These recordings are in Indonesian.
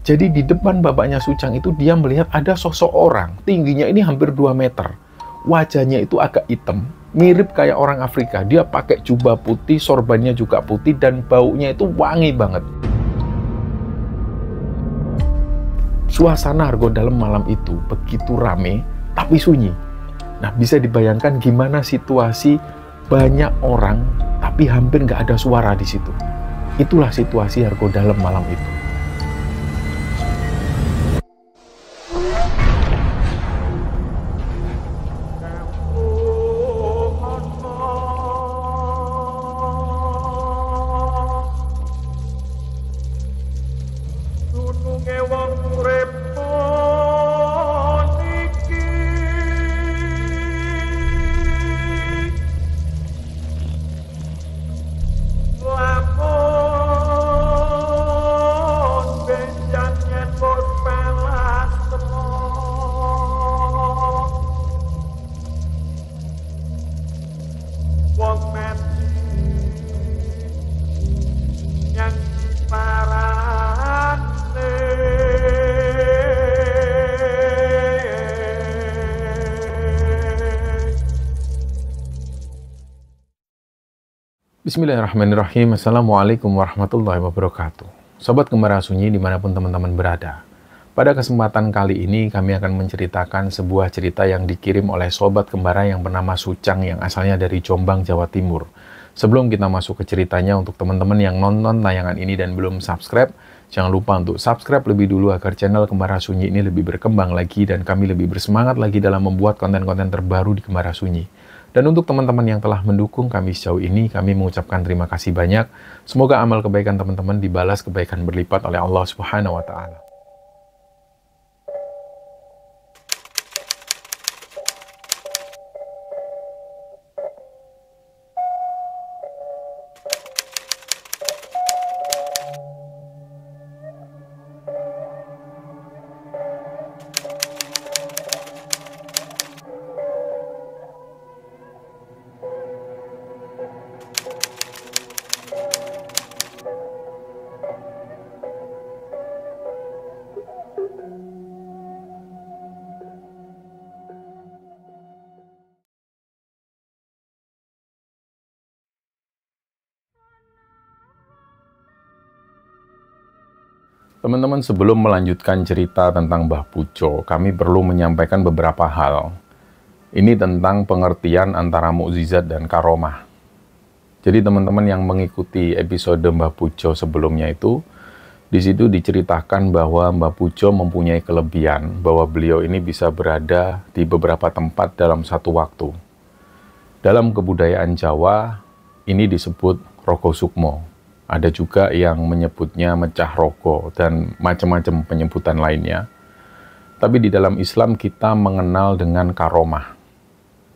Jadi di depan bapaknya Sucang itu dia melihat ada sosok orang, tingginya ini hampir 2 meter. Wajahnya itu agak hitam, mirip kayak orang Afrika. Dia pakai jubah putih, sorbannya juga putih, dan baunya itu wangi banget. Suasana Argodalam malam itu begitu rame, tapi sunyi. Nah, bisa dibayangkan gimana situasi banyak orang, tapi hampir nggak ada suara di situ. Itulah situasi Argodalam malam itu. Bismillahirrahmanirrahim. Assalamualaikum warahmatullahi wabarakatuh. Sobat Kembara Sunyi dimanapun teman-teman berada. Pada kesempatan kali ini kami akan menceritakan sebuah cerita yang dikirim oleh Sobat Kembara yang bernama Sucang yang asalnya dari Jombang, Jawa Timur. Sebelum kita masuk ke ceritanya, untuk teman-teman yang nonton tayangan ini dan belum subscribe, jangan lupa untuk subscribe lebih dulu agar channel Kembara Sunyi ini lebih berkembang lagi dan kami lebih bersemangat lagi dalam membuat konten-konten terbaru di Kembara Sunyi. Dan untuk teman-teman yang telah mendukung kami sejauh ini, kami mengucapkan terima kasih banyak. Semoga amal kebaikan teman-teman dibalas kebaikan berlipat oleh Allah Subhanahu wa Ta'ala. Teman-teman, sebelum melanjutkan cerita tentang Mbah Pujo, kami perlu menyampaikan beberapa hal. Ini tentang pengertian antara mukjizat dan karomah. Jadi teman-teman yang mengikuti episode Mbah Pujo sebelumnya itu, di situ diceritakan bahwa Mbah Pujo mempunyai kelebihan, bahwa beliau ini bisa berada di beberapa tempat dalam satu waktu. Dalam kebudayaan Jawa, ini disebut Rogo Sukmo. Ada juga yang menyebutnya mecah rogo dan macam-macam penyebutan lainnya. Tapi di dalam Islam kita mengenal dengan karomah.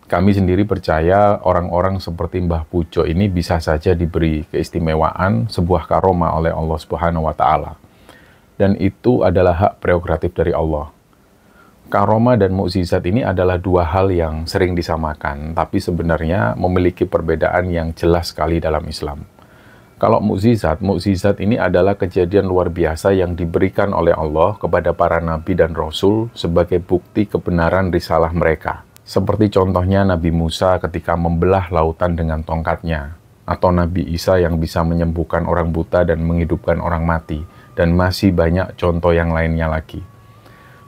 Kami sendiri percaya orang-orang seperti Mbah Pujo ini bisa saja diberi keistimewaan sebuah karomah oleh Allah Subhanahu wa Ta'ala. Dan itu adalah hak prerogatif dari Allah. Karomah dan mukjizat ini adalah dua hal yang sering disamakan, tapi sebenarnya memiliki perbedaan yang jelas sekali dalam Islam. Kalau mukjizat ini adalah kejadian luar biasa yang diberikan oleh Allah kepada para nabi dan rasul sebagai bukti kebenaran risalah mereka. Seperti contohnya Nabi Musa ketika membelah lautan dengan tongkatnya, atau Nabi Isa yang bisa menyembuhkan orang buta dan menghidupkan orang mati, dan masih banyak contoh yang lainnya lagi.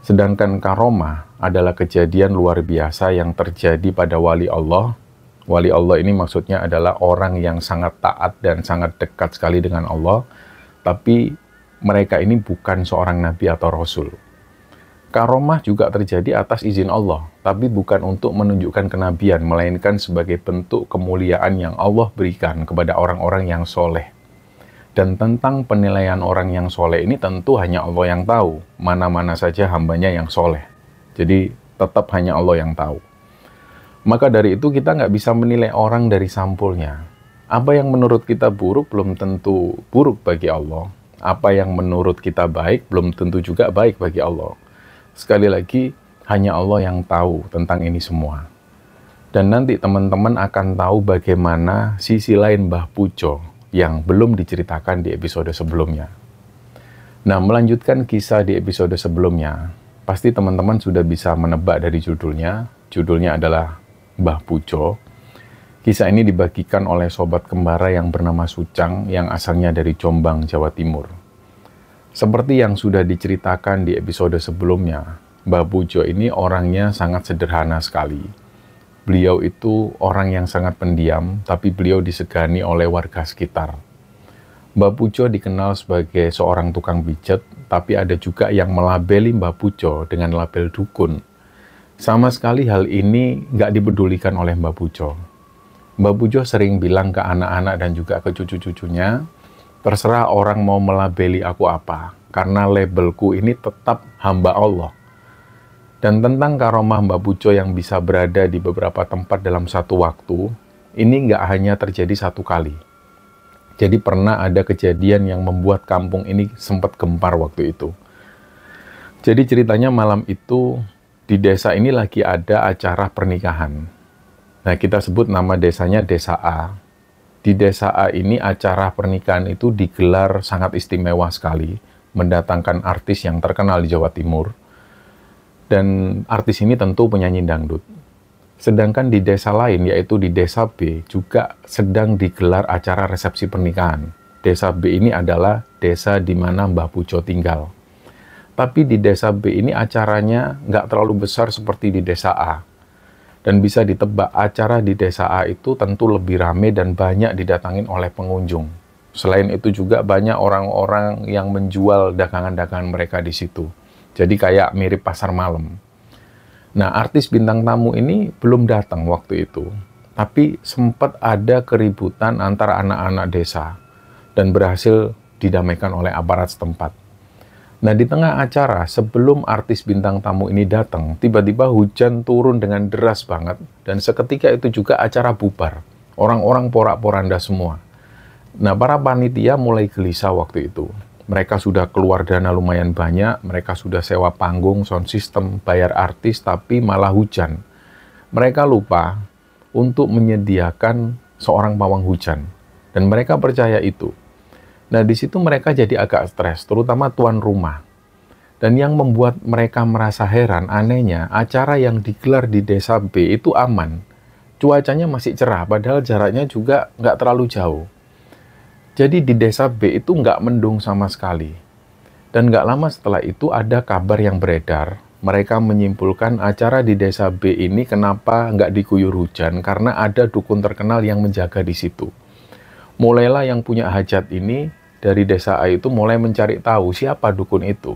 Sedangkan karomah adalah kejadian luar biasa yang terjadi pada wali Allah. Wali Allah ini maksudnya adalah orang yang sangat taat dan sangat dekat sekali dengan Allah, tapi mereka ini bukan seorang nabi atau rasul. Karomah juga terjadi atas izin Allah, tapi bukan untuk menunjukkan kenabian, melainkan sebagai bentuk kemuliaan yang Allah berikan kepada orang-orang yang soleh. Dan tentang penilaian orang yang soleh ini tentu hanya Allah yang tahu, mana-mana saja hambanya yang soleh. Jadi tetap hanya Allah yang tahu. Maka dari itu kita nggak bisa menilai orang dari sampulnya. Apa yang menurut kita buruk belum tentu buruk bagi Allah. Apa yang menurut kita baik belum tentu juga baik bagi Allah. Sekali lagi, hanya Allah yang tahu tentang ini semua. Dan nanti teman-teman akan tahu bagaimana sisi lain Mbah Pujo yang belum diceritakan di episode sebelumnya. Nah, melanjutkan kisah di episode sebelumnya, pasti teman-teman sudah bisa menebak dari judulnya. Judulnya adalah Mbah Pujo. Kisah ini dibagikan oleh sobat kembara yang bernama Sucang yang asalnya dari Jombang, Jawa Timur. Seperti yang sudah diceritakan di episode sebelumnya, Mbah Pujo ini orangnya sangat sederhana sekali. Beliau itu orang yang sangat pendiam, tapi beliau disegani oleh warga sekitar. Mbah Pujo dikenal sebagai seorang tukang pijat, tapi ada juga yang melabeli Mbah Pujo dengan label dukun. Sama sekali hal ini nggak dipedulikan oleh Mbah Pujo. Mbah Pujo sering bilang ke anak-anak dan juga ke cucu-cucunya, terserah orang mau melabeli aku apa, karena labelku ini tetap hamba Allah. Dan tentang karomah Mbah Pujo yang bisa berada di beberapa tempat dalam satu waktu, ini nggak hanya terjadi satu kali. Jadi pernah ada kejadian yang membuat kampung ini sempat gempar waktu itu. Jadi ceritanya malam itu di desa ini lagi ada acara pernikahan. Nah, kita sebut nama desanya Desa A. Di Desa A ini acara pernikahan itu digelar sangat istimewa sekali, mendatangkan artis yang terkenal di Jawa Timur. Dan artis ini tentu penyanyi dangdut. Sedangkan di desa lain, yaitu di Desa B, juga sedang digelar acara resepsi pernikahan. Desa B ini adalah desa di mana Mbah Pujo tinggal. Tapi di Desa B ini acaranya nggak terlalu besar seperti di Desa A. Dan bisa ditebak acara di Desa A itu tentu lebih ramai dan banyak didatangin oleh pengunjung. Selain itu juga banyak orang-orang yang menjual dagangan-dagangan mereka di situ. Jadi kayak mirip pasar malam. Nah, artis bintang tamu ini belum datang waktu itu. Tapi sempat ada keributan antara anak-anak desa. Dan berhasil didamaikan oleh aparat setempat. Nah, di tengah acara, sebelum artis bintang tamu ini datang, tiba-tiba hujan turun dengan deras banget. Dan seketika itu juga acara bubar. Orang-orang porak-poranda semua. Nah, para panitia mulai gelisah waktu itu. Mereka sudah keluar dana lumayan banyak, mereka sudah sewa panggung, sound system, bayar artis, tapi malah hujan. Mereka lupa untuk menyediakan seorang pawang hujan. Dan mereka percaya itu. Nah, di situ mereka jadi agak stres, terutama tuan rumah. Dan yang membuat mereka merasa heran, anehnya, acara yang digelar di Desa B itu aman. Cuacanya masih cerah, padahal jaraknya juga nggak terlalu jauh. Jadi di Desa B itu nggak mendung sama sekali. Dan nggak lama setelah itu ada kabar yang beredar. Mereka menyimpulkan acara di Desa B ini kenapa nggak diguyur hujan, karena ada dukun terkenal yang menjaga di situ. Mulailah yang punya hajat ini dari Desa A itu mulai mencari tahu siapa dukun itu.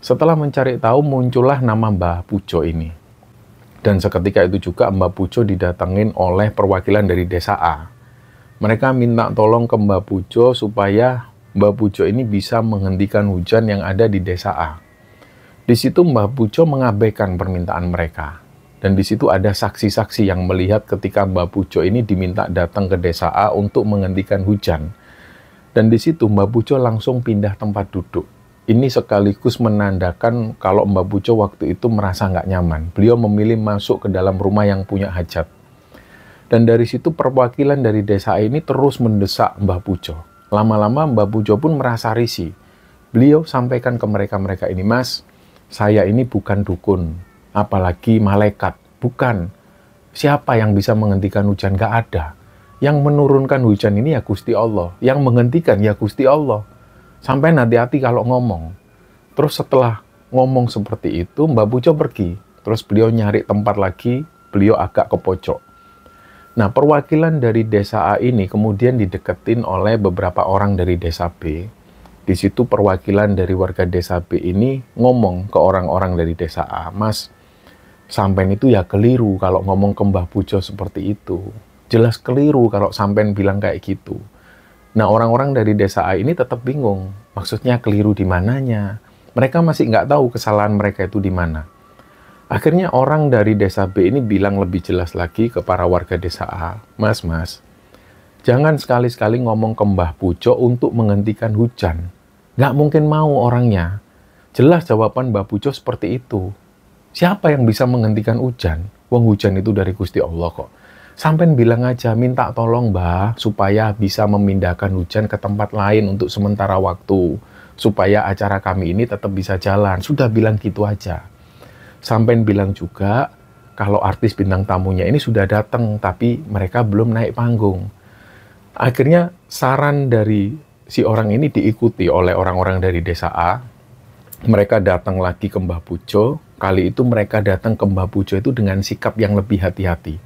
Setelah mencari tahu muncullah nama Mbah Pujo ini. Dan seketika itu juga Mbah Pujo didatengin oleh perwakilan dari Desa A. Mereka minta tolong ke Mbah Pujo supaya Mbah Pujo ini bisa menghentikan hujan yang ada di Desa A. Di situ Mbah Pujo mengabaikan permintaan mereka. Dan di situ ada saksi-saksi yang melihat ketika Mbah Pujo ini diminta datang ke Desa A untuk menghentikan hujan. Dan di situ Mbah Pujo langsung pindah tempat duduk. Ini sekaligus menandakan kalau Mbah Pujo waktu itu merasa nggak nyaman. Beliau memilih masuk ke dalam rumah yang punya hajat. Dan dari situ perwakilan dari desa ini terus mendesak Mbah Pujo. Lama-lama Mbah Pujo pun merasa risih. Beliau sampaikan ke mereka-mereka ini, "Mas, saya ini bukan dukun, apalagi malaikat. Bukan. Siapa yang bisa menghentikan hujan? Gak ada. Yang menurunkan hujan ini ya Gusti Allah. Yang menghentikan ya Gusti Allah. Sampai hati-hati kalau ngomong." Terus setelah ngomong seperti itu, Mbah Pujo pergi. Terus beliau nyari tempat lagi, beliau agak ke pojok. Nah, perwakilan dari Desa A ini kemudian dideketin oleh beberapa orang dari Desa B. Di situ perwakilan dari warga Desa B ini ngomong ke orang-orang dari Desa A, "Mas, sampean itu ya keliru kalau ngomong ke Mbah Pujo seperti itu. Jelas keliru kalau sampean bilang kayak gitu." Nah, orang-orang dari Desa A ini tetap bingung. Maksudnya keliru di mananya? Mereka masih nggak tahu kesalahan mereka itu di mana. Akhirnya orang dari Desa B ini bilang lebih jelas lagi ke para warga Desa A, Mas, jangan sekali-sekali ngomong ke Mbah Pujo untuk menghentikan hujan. Nggak mungkin mau orangnya. Jelas jawaban Mbah Pujo seperti itu. Siapa yang bisa menghentikan hujan? Wong hujan itu dari Gusti Allah kok. Sampean bilang aja, minta tolong Mbah, supaya bisa memindahkan hujan ke tempat lain untuk sementara waktu. supaya acara kami ini tetap bisa jalan. Sudah bilang gitu aja. Sampai bilang juga kalau artis bintang tamunya ini sudah datang, tapi mereka belum naik panggung. Akhirnya saran dari si orang ini diikuti oleh orang-orang dari desa A. Mereka datang lagi ke Mbah Pujo. Kali itu mereka datang ke Mbah Pujo itu dengan sikap yang lebih hati-hati.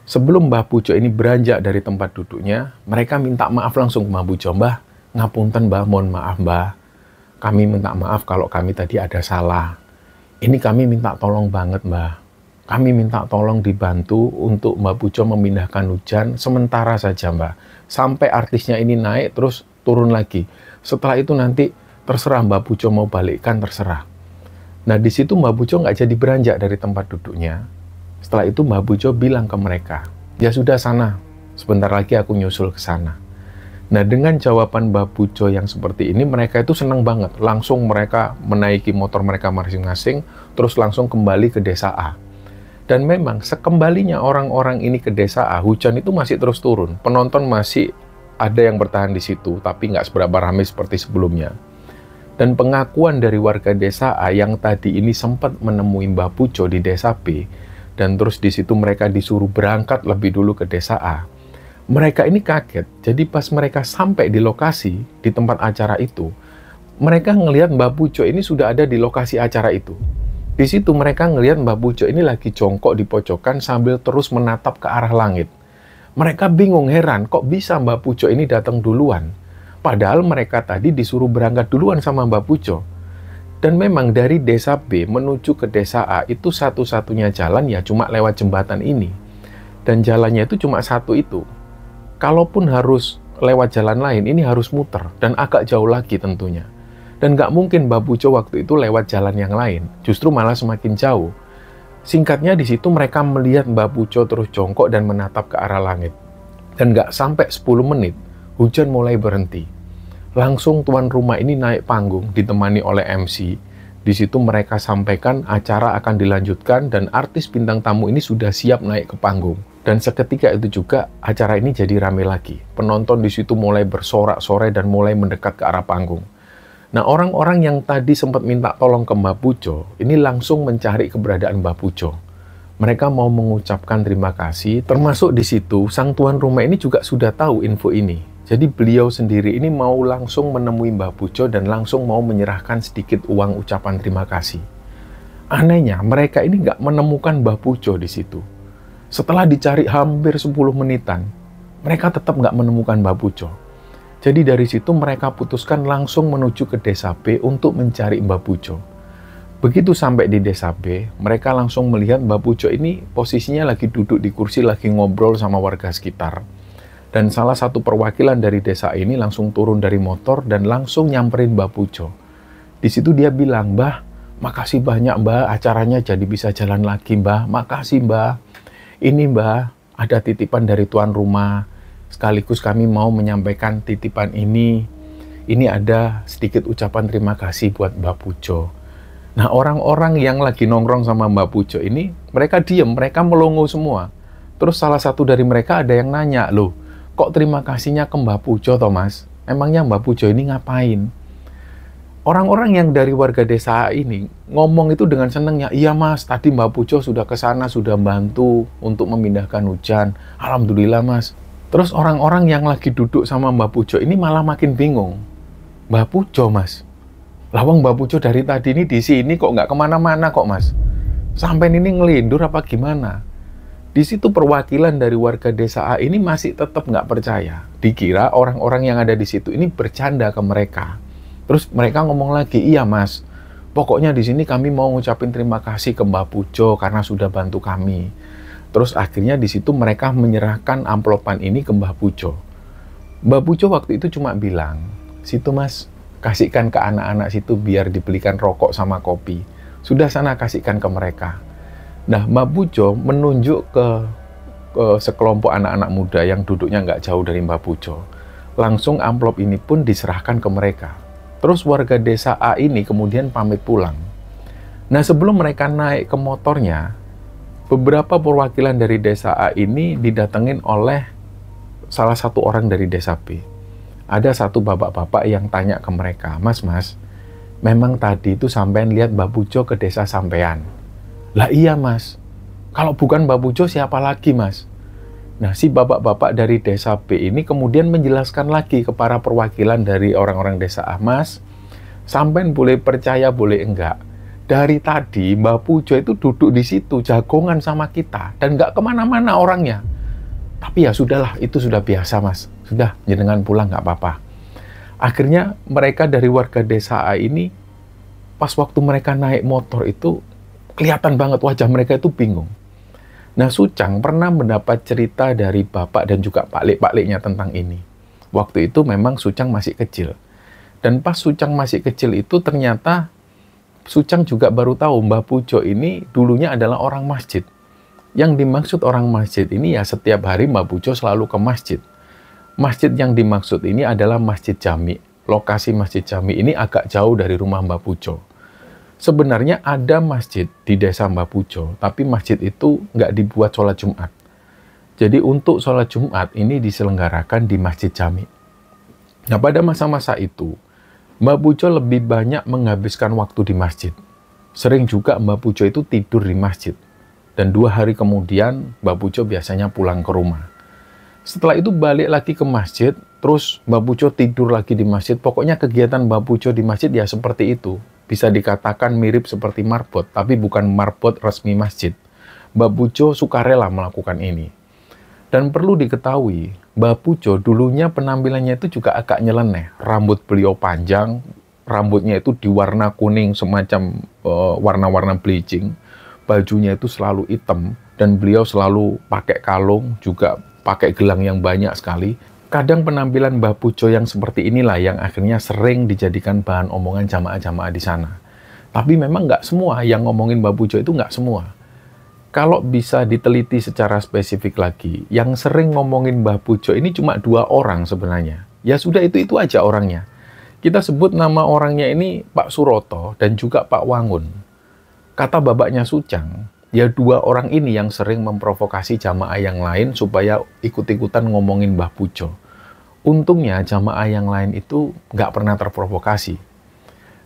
Sebelum Mbah Pujo ini beranjak dari tempat duduknya, mereka minta maaf langsung ke Mbah Pujo. Mbah, ngapunten Mbah, mohon maaf Mbah. Kami minta maaf kalau kami tadi ada salah. Ini kami minta tolong banget Mbah. Kami minta tolong dibantu untuk Mbah Pujo memindahkan hujan sementara saja Mbah. Sampai artisnya ini naik terus turun lagi. Setelah itu nanti terserah Mbah Pujo mau balikkan, terserah. Nah di situ Mbah Pujo nggak jadi beranjak dari tempat duduknya. Setelah itu Mbah Pujo bilang ke mereka, ya sudah sana, sebentar lagi aku nyusul ke sana. Nah dengan jawaban Mbah Pujo yang seperti ini, mereka itu senang banget. Langsung mereka menaiki motor mereka masing-masing, terus langsung kembali ke desa A. Dan memang sekembalinya orang-orang ini ke desa A, hujan itu masih terus turun. Penonton masih ada yang bertahan di situ, tapi nggak seberapa ramai seperti sebelumnya. Dan pengakuan dari warga desa A yang tadi ini sempat menemui Mbah Pujo di desa B, dan terus di situ mereka disuruh berangkat lebih dulu ke desa A. Mereka ini kaget, jadi pas mereka sampai di lokasi, di tempat acara itu, mereka ngelihat Mbah Pujo ini sudah ada di lokasi acara itu. Di situ mereka ngelihat Mbah Pujo ini lagi jongkok di pojokan sambil terus menatap ke arah langit. Mereka bingung, heran, kok bisa Mbah Pujo ini datang duluan? Padahal mereka tadi disuruh berangkat duluan sama Mbah Pujo. Dan memang dari desa B menuju ke desa A itu satu-satunya jalan ya cuma lewat jembatan ini. Dan jalannya itu cuma satu itu. Kalaupun harus lewat jalan lain, ini harus muter dan agak jauh lagi tentunya. Dan nggak mungkin Mbah Pujo waktu itu lewat jalan yang lain, justru malah semakin jauh. Singkatnya di situ mereka melihat Mbah Pujo terus jongkok dan menatap ke arah langit. Dan nggak sampai 10 menit, hujan mulai berhenti. Langsung tuan rumah ini naik panggung ditemani oleh MC. Di situ mereka sampaikan acara akan dilanjutkan dan artis bintang tamu ini sudah siap naik ke panggung. Dan seketika itu juga acara ini jadi rame lagi. Penonton di situ mulai bersorak-sorai dan mulai mendekat ke arah panggung. Nah, orang-orang yang tadi sempat minta tolong ke Mbah Pujo ini langsung mencari keberadaan Mbah Pujo. Mereka mau mengucapkan terima kasih, termasuk di situ sang tuan rumah ini juga sudah tahu info ini. Jadi beliau sendiri ini mau langsung menemui Mbah Pujo dan langsung mau menyerahkan sedikit uang ucapan terima kasih. Anehnya, mereka ini nggak menemukan Mbah Pujo di situ. Setelah dicari hampir 10 menitan, mereka tetap nggak menemukan Mbah Pujo. Jadi dari situ mereka putuskan langsung menuju ke desa B untuk mencari Mbah Pujo. Begitu sampai di desa B, mereka langsung melihat Mbah Pujo ini posisinya lagi duduk di kursi, lagi ngobrol sama warga sekitar. Dan salah satu perwakilan dari desa ini langsung turun dari motor dan langsung nyamperin Mbah Pujo. Di situ dia bilang, "Mbah, makasih banyak Mbah, acaranya jadi bisa jalan lagi Mbah. Makasih Mbah. Ini Mbah, ada titipan dari tuan rumah. Sekaligus kami mau menyampaikan titipan ini. Ini ada sedikit ucapan terima kasih buat Mbah Pujo." Nah, orang-orang yang lagi nongkrong sama Mbah Pujo ini, mereka diem, mereka melongo semua. Terus salah satu dari mereka ada yang nanya, "Loh, kok terima kasihnya ke Mbah Pujo, Thomas? Emangnya Mbah Pujo ini ngapain?" Orang-orang yang dari warga desa ini ngomong itu dengan senangnya, "Iya Mas, tadi Mbah Pujo sudah ke sana, sudah bantu untuk memindahkan hujan. Alhamdulillah Mas." Terus orang-orang yang lagi duduk sama Mbah Pujo ini malah makin bingung. "Mbah Pujo Mas? Lawang Mbah Pujo dari tadi ini di sini kok nggak kemana-mana kok Mas? Sampai ini ngelindur apa gimana?" Di situ perwakilan dari warga desa A ini masih tetap nggak percaya. Dikira orang-orang yang ada di situ ini bercanda ke mereka. Terus mereka ngomong lagi, "Iya Mas, pokoknya di sini kami mau ngucapin terima kasih ke Mbah Pujo karena sudah bantu kami." Terus akhirnya di situ mereka menyerahkan amplopan ini ke Mbah Pujo. Mbah Pujo waktu itu cuma bilang, "Situ Mas, kasihkan ke anak-anak situ biar dibelikan rokok sama kopi. Sudah sana kasihkan ke mereka." Nah, Mbah Pujo menunjuk ke sekelompok anak-anak muda yang duduknya nggak jauh dari Mbah Pujo. Langsung amplop ini pun diserahkan ke mereka. Terus warga desa A ini kemudian pamit pulang. Nah, sebelum mereka naik ke motornya, beberapa perwakilan dari desa A ini didatengin oleh salah satu orang dari desa B. Ada satu bapak-bapak yang tanya ke mereka, "Mas, memang tadi itu sampean lihat Mbah Pujo ke desa sampean?" "Lah iya, Mas. Kalau bukan Mbah Pujo siapa lagi, Mas?" Nah, si bapak-bapak dari desa B ini kemudian menjelaskan lagi ke para perwakilan dari orang-orang desa A, "Mas, sampean boleh percaya boleh enggak. Dari tadi Mbah Pujo itu duduk di situ jagongan sama kita dan nggak kemana-mana orangnya. Tapi ya sudahlah, itu sudah biasa, Mas. Sudah, jenengan pulang nggak apa-apa." Akhirnya mereka dari warga desa A ini, pas waktu mereka naik motor itu, kelihatan banget wajah mereka itu bingung. Nah, Sucang pernah mendapat cerita dari bapak dan juga paklik-pakliknya tentang ini. Waktu itu memang Sucang masih kecil. Dan pas Sucang masih kecil itu ternyata Sucang juga baru tahu Mbah Pujo ini dulunya adalah orang masjid. Yang dimaksud orang masjid ini ya setiap hari Mbah Pujo selalu ke masjid. Masjid yang dimaksud ini adalah Masjid Jami. Lokasi Masjid Jami ini agak jauh dari rumah Mbah Pujo. Sebenarnya ada masjid di desa Mbah Pujo, tapi masjid itu nggak dibuat sholat Jumat. Jadi untuk sholat Jumat ini diselenggarakan di Masjid Jami. Nah, pada masa-masa itu, Mbah Pujo lebih banyak menghabiskan waktu di masjid. Sering juga Mbah Pujo itu tidur di masjid. Dan 2 hari kemudian, Mbah Pujo biasanya pulang ke rumah. Setelah itu balik lagi ke masjid, terus Mbah Pujo tidur lagi di masjid. Pokoknya kegiatan Mbah Pujo di masjid ya seperti itu. Bisa dikatakan mirip seperti marbot, tapi bukan marbot resmi masjid. Mbah Pujo sukarela melakukan ini. Dan perlu diketahui, Mbah Pujo dulunya penampilannya itu juga agak nyeleneh. Rambut beliau panjang, rambutnya itu diwarna kuning semacam warna-warna bleaching. Bajunya itu selalu hitam, dan beliau selalu pakai kalung, juga pakai gelang yang banyak sekali. Kadang penampilan Mbah Pujo yang seperti inilah yang akhirnya sering dijadikan bahan omongan jamaah-jamaah di sana. Tapi memang nggak semua yang ngomongin Mbah Pujo itu nggak semua. Kalau bisa diteliti secara spesifik lagi, yang sering ngomongin Mbah Pujo ini cuma 2 orang sebenarnya. Ya sudah itu aja orangnya. Kita sebut nama orangnya ini Pak Suroto dan juga Pak Wangun. Kata bapaknya Sucang, ya 2 orang ini yang sering memprovokasi jamaah yang lain supaya ikut-ikutan ngomongin Mbah Pujo. Untungnya jamaah yang lain itu nggak pernah terprovokasi.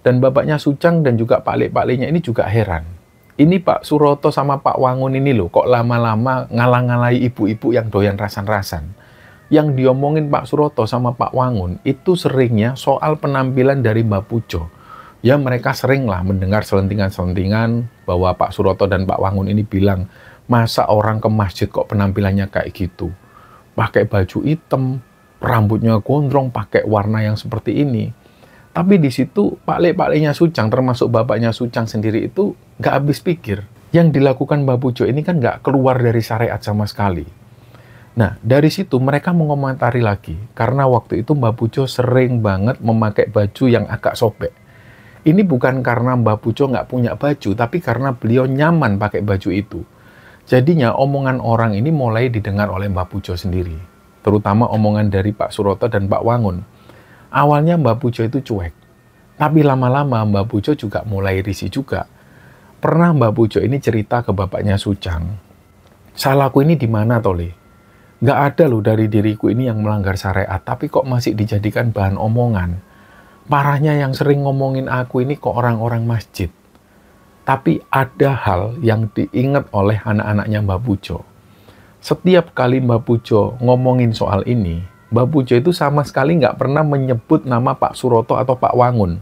Dan bapaknya Sucang dan juga paklik-pakliknya ini juga heran. Ini Pak Suroto sama Pak Wangun ini loh, kok lama-lama ngalang-ngalai ibu-ibu yang doyan rasan-rasan. Yang diomongin Pak Suroto sama Pak Wangun itu seringnya soal penampilan dari Mbah Pujo. Ya mereka seringlah mendengar selentingan-selentingan bahwa Pak Suroto dan Pak Wangun ini bilang, "Masa orang ke masjid kok penampilannya kayak gitu? Pakai baju hitam, rambutnya gondrong, pakai warna yang seperti ini." Tapi di situ paklik-pakliknya Sucang, termasuk bapaknya Sucang sendiri itu nggak habis pikir. Yang dilakukan Mbah Pujo ini kan nggak keluar dari syariat sama sekali. Nah, dari situ mereka mengomentari lagi, karena waktu itu Mbah Pujo sering banget memakai baju yang agak sobek. Ini bukan karena Mbah Pujo nggak punya baju, tapi karena beliau nyaman pakai baju itu. Jadinya omongan orang ini mulai didengar oleh Mbah Pujo sendiri. Terutama omongan dari Pak Suroto dan Pak Wangun. Awalnya Mbah Pujo itu cuek. Tapi lama-lama Mbah Pujo juga mulai risih juga. Pernah Mbah Pujo ini cerita ke bapaknya Sucang, "Salahku ini di mana, Tole? Nggak ada loh dari diriku ini yang melanggar syariat, tapi kok masih dijadikan bahan omongan. Parahnya yang sering ngomongin aku ini kok orang-orang masjid." Tapi ada hal yang diingat oleh anak-anaknya Mbah Pujo. Setiap kali Mbah Pujo ngomongin soal ini, Mbah Pujo itu sama sekali nggak pernah menyebut nama Pak Suroto atau Pak Wangun.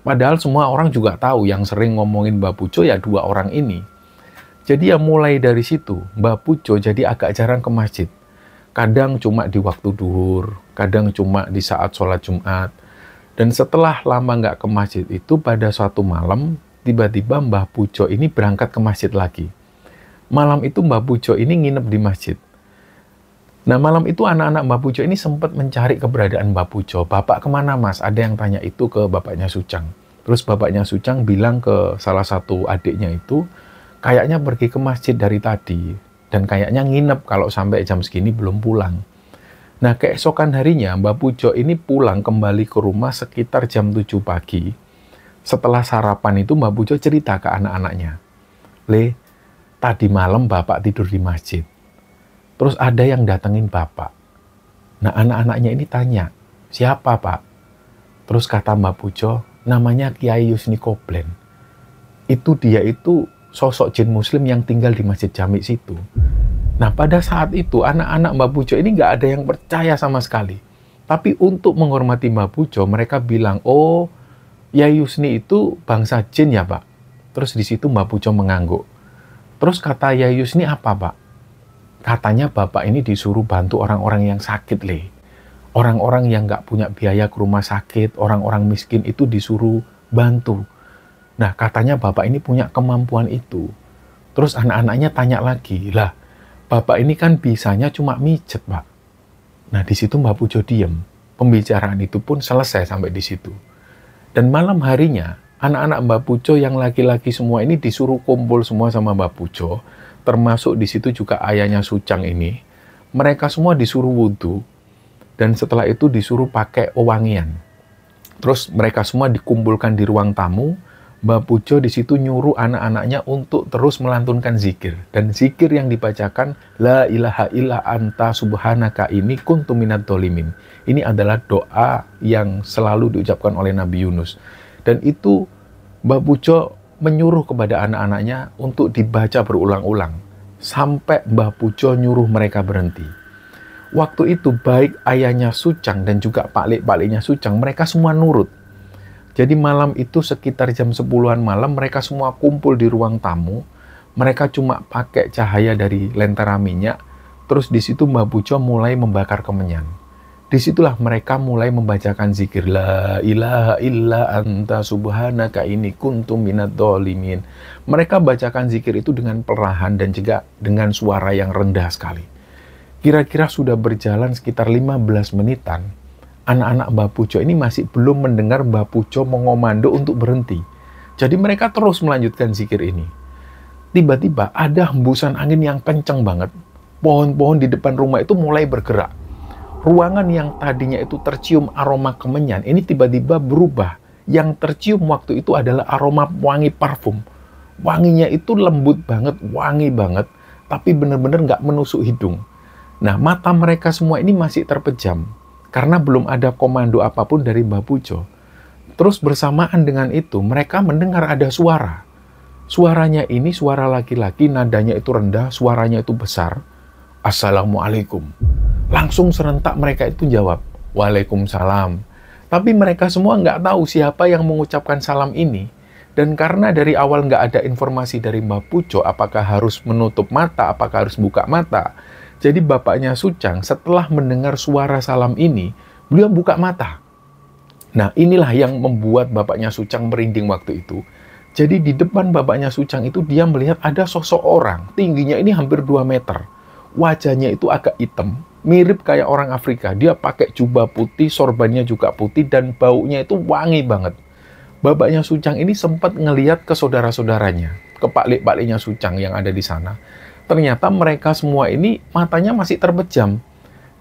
Padahal semua orang juga tahu yang sering ngomongin Mbah Pujo ya 2 orang ini. Jadi ya mulai dari situ, Mbah Pujo jadi agak jarang ke masjid. Kadang cuma di waktu duhur, kadang cuma di saat sholat Jumat. Dan setelah lama nggak ke masjid itu, pada suatu malam, tiba-tiba Mbah Pujo ini berangkat ke masjid lagi. Malam itu Mbah Pujo ini nginep di masjid. Nah, malam itu anak-anak Mbah Pujo ini sempat mencari keberadaan Mbah Pujo. "Bapak kemana, Mas?" Ada yang tanya itu ke bapaknya Sucang. Terus bapaknya Sucang bilang ke salah satu adiknya itu, "Kayaknya pergi ke masjid dari tadi. Dan kayaknya nginep kalau sampai jam segini belum pulang." Nah, keesokan harinya Mbah Pujo ini pulang kembali ke rumah sekitar jam 7 pagi. Setelah sarapan itu Mbah Pujo cerita ke anak-anaknya, "Le, tadi malam Bapak tidur di masjid. Terus ada yang datengin Bapak." Nah, anak-anaknya ini tanya, Siapa, Pak? Terus kata Mbak Pujo, namanya Kiai Yusni Koblen. Dia itu sosok jin muslim yang tinggal di Masjid Jami situ. Nah, pada saat itu anak-anak Mbak Pujo ini nggak ada yang percaya sama sekali. Tapi untuk menghormati Mbak Pujo, mereka bilang, oh, Yai Yusni itu bangsa jin ya, Pak? Terus di situ Mbak Pujo mengangguk. Terus kata Yai Yusni apa, Pak? Katanya Bapak ini disuruh bantu orang-orang yang sakit, Le. Orang-orang yang nggak punya biaya ke rumah sakit, orang-orang miskin itu disuruh bantu. Nah, katanya Bapak ini punya kemampuan itu. Terus anak-anaknya tanya lagi, lah, Bapak ini kan bisanya cuma mijet, Pak. Nah, di situ Mbak Pujo diem. Pembicaraan itu pun selesai sampai di situ. Dan malam harinya, anak-anak Mbak Pujo yang laki-laki semua ini disuruh kumpul semua sama Mbak Pujo, termasuk di situ juga ayahnya Sucang ini. Mereka semua disuruh wudhu, dan setelah itu disuruh pakai wewangian. Terus mereka semua dikumpulkan di ruang tamu. Mbak Pujo di situ nyuruh anak-anaknya untuk terus melantunkan zikir. Dan zikir yang dibacakan, La ilaha illa anta subhanaka ini kuntu minadz dzalimin. Ini adalah doa yang selalu diucapkan oleh Nabi Yunus. Dan itu Mbak Pujo menyuruh kepada anak-anaknya untuk dibaca berulang-ulang. Sampai Mbak Pujo nyuruh mereka berhenti. Waktu itu baik ayahnya Sucang dan juga paklik-pakliknya Sucang, mereka semua nurut. Jadi malam itu sekitar jam 10-an malam mereka semua kumpul di ruang tamu. Mereka cuma pakai cahaya dari lentera minyak. Terus di situ Mbak Pujo mulai membakar kemenyan. Disitulah mereka mulai membacakan zikir La ilaha illa anta subhanaka ini kuntu minadz dzalimin. Mereka bacakan zikir itu dengan perlahan dan juga dengan suara yang rendah sekali. Kira-kira sudah berjalan sekitar 15 menitan. Anak-anak Mbak Pujo ini masih belum mendengar Mbak Pujo mengomando untuk berhenti. Jadi mereka terus melanjutkan zikir ini. Tiba-tiba ada hembusan angin yang kencang banget. Pohon-pohon di depan rumah itu mulai bergerak. Ruangan yang tadinya itu tercium aroma kemenyan, ini tiba-tiba berubah. Yang tercium waktu itu adalah aroma wangi parfum. Wanginya itu lembut banget, wangi banget, tapi benar-benar nggak menusuk hidung. Nah, mata mereka semua ini masih terpejam. Karena belum ada komando apapun dari Mbak Pujo. Terus bersamaan dengan itu, mereka mendengar ada suara. Suaranya ini suara laki-laki, nadanya itu rendah, suaranya itu besar. Assalamualaikum. Langsung serentak mereka itu jawab, Waalaikumsalam. Tapi mereka semua nggak tahu siapa yang mengucapkan salam ini. Dan karena dari awal nggak ada informasi dari Mbak Pujo, apakah harus menutup mata, apakah harus buka mata. Jadi bapaknya Sucang setelah mendengar suara salam ini, beliau buka mata. Nah, inilah yang membuat bapaknya Sucang merinding waktu itu. Jadi di depan bapaknya Sucang itu dia melihat ada sosok orang, tingginya ini hampir 2 meter. Wajahnya itu agak hitam, mirip kayak orang Afrika. Dia pakai jubah putih, sorbannya juga putih, dan baunya itu wangi banget. Bapaknya Sucang ini sempat ngelihat ke saudara-saudaranya, ke paklik-pakliknya Sucang yang ada di sana. Ternyata mereka semua ini matanya masih terpejam.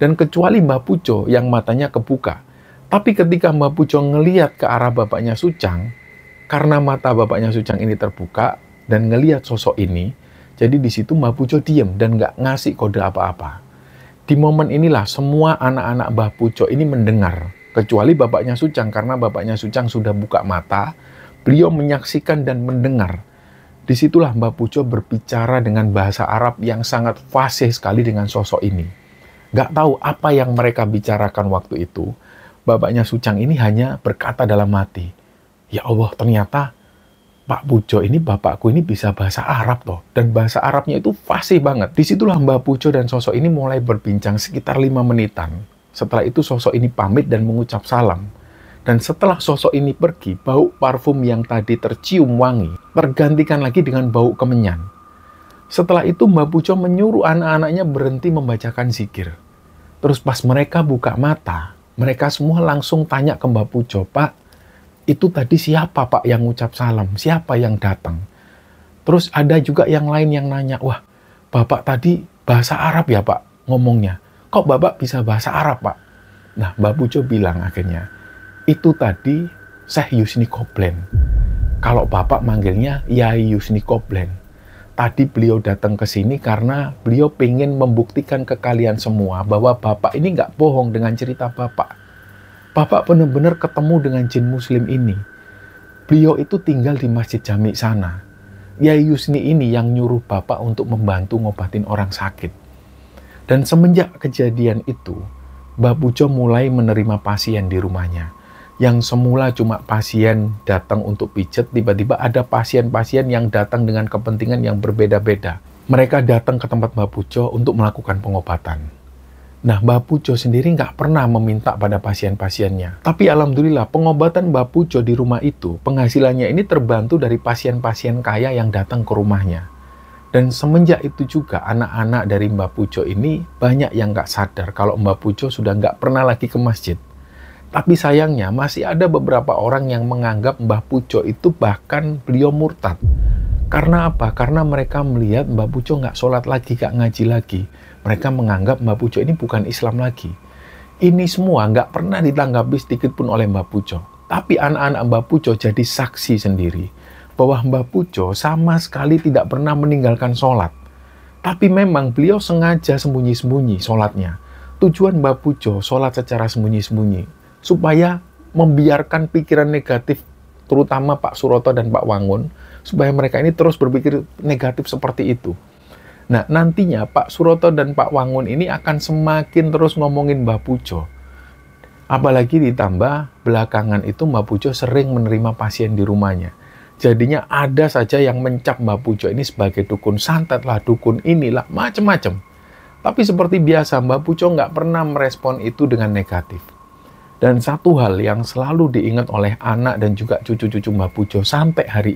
Dan kecuali Mbak Pujo yang matanya kebuka. Tapi ketika Mbak Pujo ngelihat ke arah bapaknya Sucang, karena mata bapaknya Sucang ini terbuka dan ngelihat sosok ini, jadi di situ Mbak Pujo diem dan nggak ngasih kode apa-apa. Di momen inilah semua anak-anak Mbak Pujo ini mendengar. Kecuali bapaknya Sucang, karena bapaknya Sucang sudah buka mata, beliau menyaksikan dan mendengar. Disitulah Mbak Pujo berbicara dengan bahasa Arab yang sangat fasih sekali dengan sosok ini. Gak tahu apa yang mereka bicarakan waktu itu. Bapaknya Sucang ini hanya berkata dalam hati, ya Allah, ternyata Pak Pujo ini, bapakku ini bisa bahasa Arab toh. Dan bahasa Arabnya itu fasih banget. Disitulah Mbak Pujo dan sosok ini mulai berbincang sekitar 5 menitan. Setelah itu sosok ini pamit dan mengucap salam. Dan setelah sosok ini pergi, bau parfum yang tadi tercium wangi tergantikan lagi dengan bau kemenyan. Setelah itu Mbak Pujo menyuruh anak-anaknya berhenti membacakan zikir. Terus pas mereka buka mata, mereka semua langsung tanya ke Mbak Pujo, Pak, itu tadi siapa Pak yang ngucap salam? Siapa yang datang? Terus ada juga yang lain yang nanya, wah, Bapak tadi bahasa Arab ya Pak ngomongnya. Kok Bapak bisa bahasa Arab Pak? Nah, Mbak Pujo bilang akhirnya, itu tadi Syekh Yusni Koblen. Kalau Bapak manggilnya Yai Yusni Koblen. Tadi beliau datang ke sini karena beliau pengen membuktikan ke kalian semua bahwa Bapak ini nggak bohong dengan cerita Bapak. Bapak benar-benar ketemu dengan jin muslim ini. Beliau itu tinggal di Masjid Jami sana. Yai Yusni ini yang nyuruh Bapak untuk membantu ngobatin orang sakit. Dan semenjak kejadian itu, Mbah Pujo mulai menerima pasien di rumahnya. Yang semula cuma pasien datang untuk pijet, tiba-tiba ada pasien-pasien yang datang dengan kepentingan yang berbeda-beda. Mereka datang ke tempat Mbah Pujo untuk melakukan pengobatan. Nah, Mbah Pujo sendiri nggak pernah meminta pada pasien-pasiennya. Tapi alhamdulillah, pengobatan Mbah Pujo di rumah itu, penghasilannya ini terbantu dari pasien-pasien kaya yang datang ke rumahnya. Dan semenjak itu juga, anak-anak dari Mbah Pujo ini banyak yang nggak sadar kalau Mbah Pujo sudah nggak pernah lagi ke masjid. Tapi sayangnya, masih ada beberapa orang yang menganggap Mbah Pujo itu bahkan beliau murtad. Karena apa? Karena mereka melihat Mbah Pujo nggak sholat lagi, nggak ngaji lagi. Mereka menganggap Mbah Pujo ini bukan Islam lagi. Ini semua nggak pernah ditanggapi sedikit pun oleh Mbah Pujo. Tapi anak-anak Mbah Pujo jadi saksi sendiri bahwa Mbah Pujo sama sekali tidak pernah meninggalkan sholat. Tapi memang beliau sengaja sembunyi-sembunyi sholatnya. Tujuan Mbah Pujo sholat secara sembunyi-sembunyi supaya membiarkan pikiran negatif, terutama Pak Suroto dan Pak Wangun, supaya mereka ini terus berpikir negatif seperti itu. Nah, nantinya Pak Suroto dan Pak Wangun ini akan semakin terus ngomongin Mbah Pujo. Apalagi ditambah belakangan itu Mbah Pujo sering menerima pasien di rumahnya. Jadinya ada saja yang mencap Mbah Pujo ini sebagai dukun santet lah, dukun inilah, macam-macam. Tapi seperti biasa, Mbah Pujo nggak pernah merespon itu dengan negatif. Dan satu hal yang selalu diingat oleh anak dan juga cucu-cucu Mbah Pujo sampai hari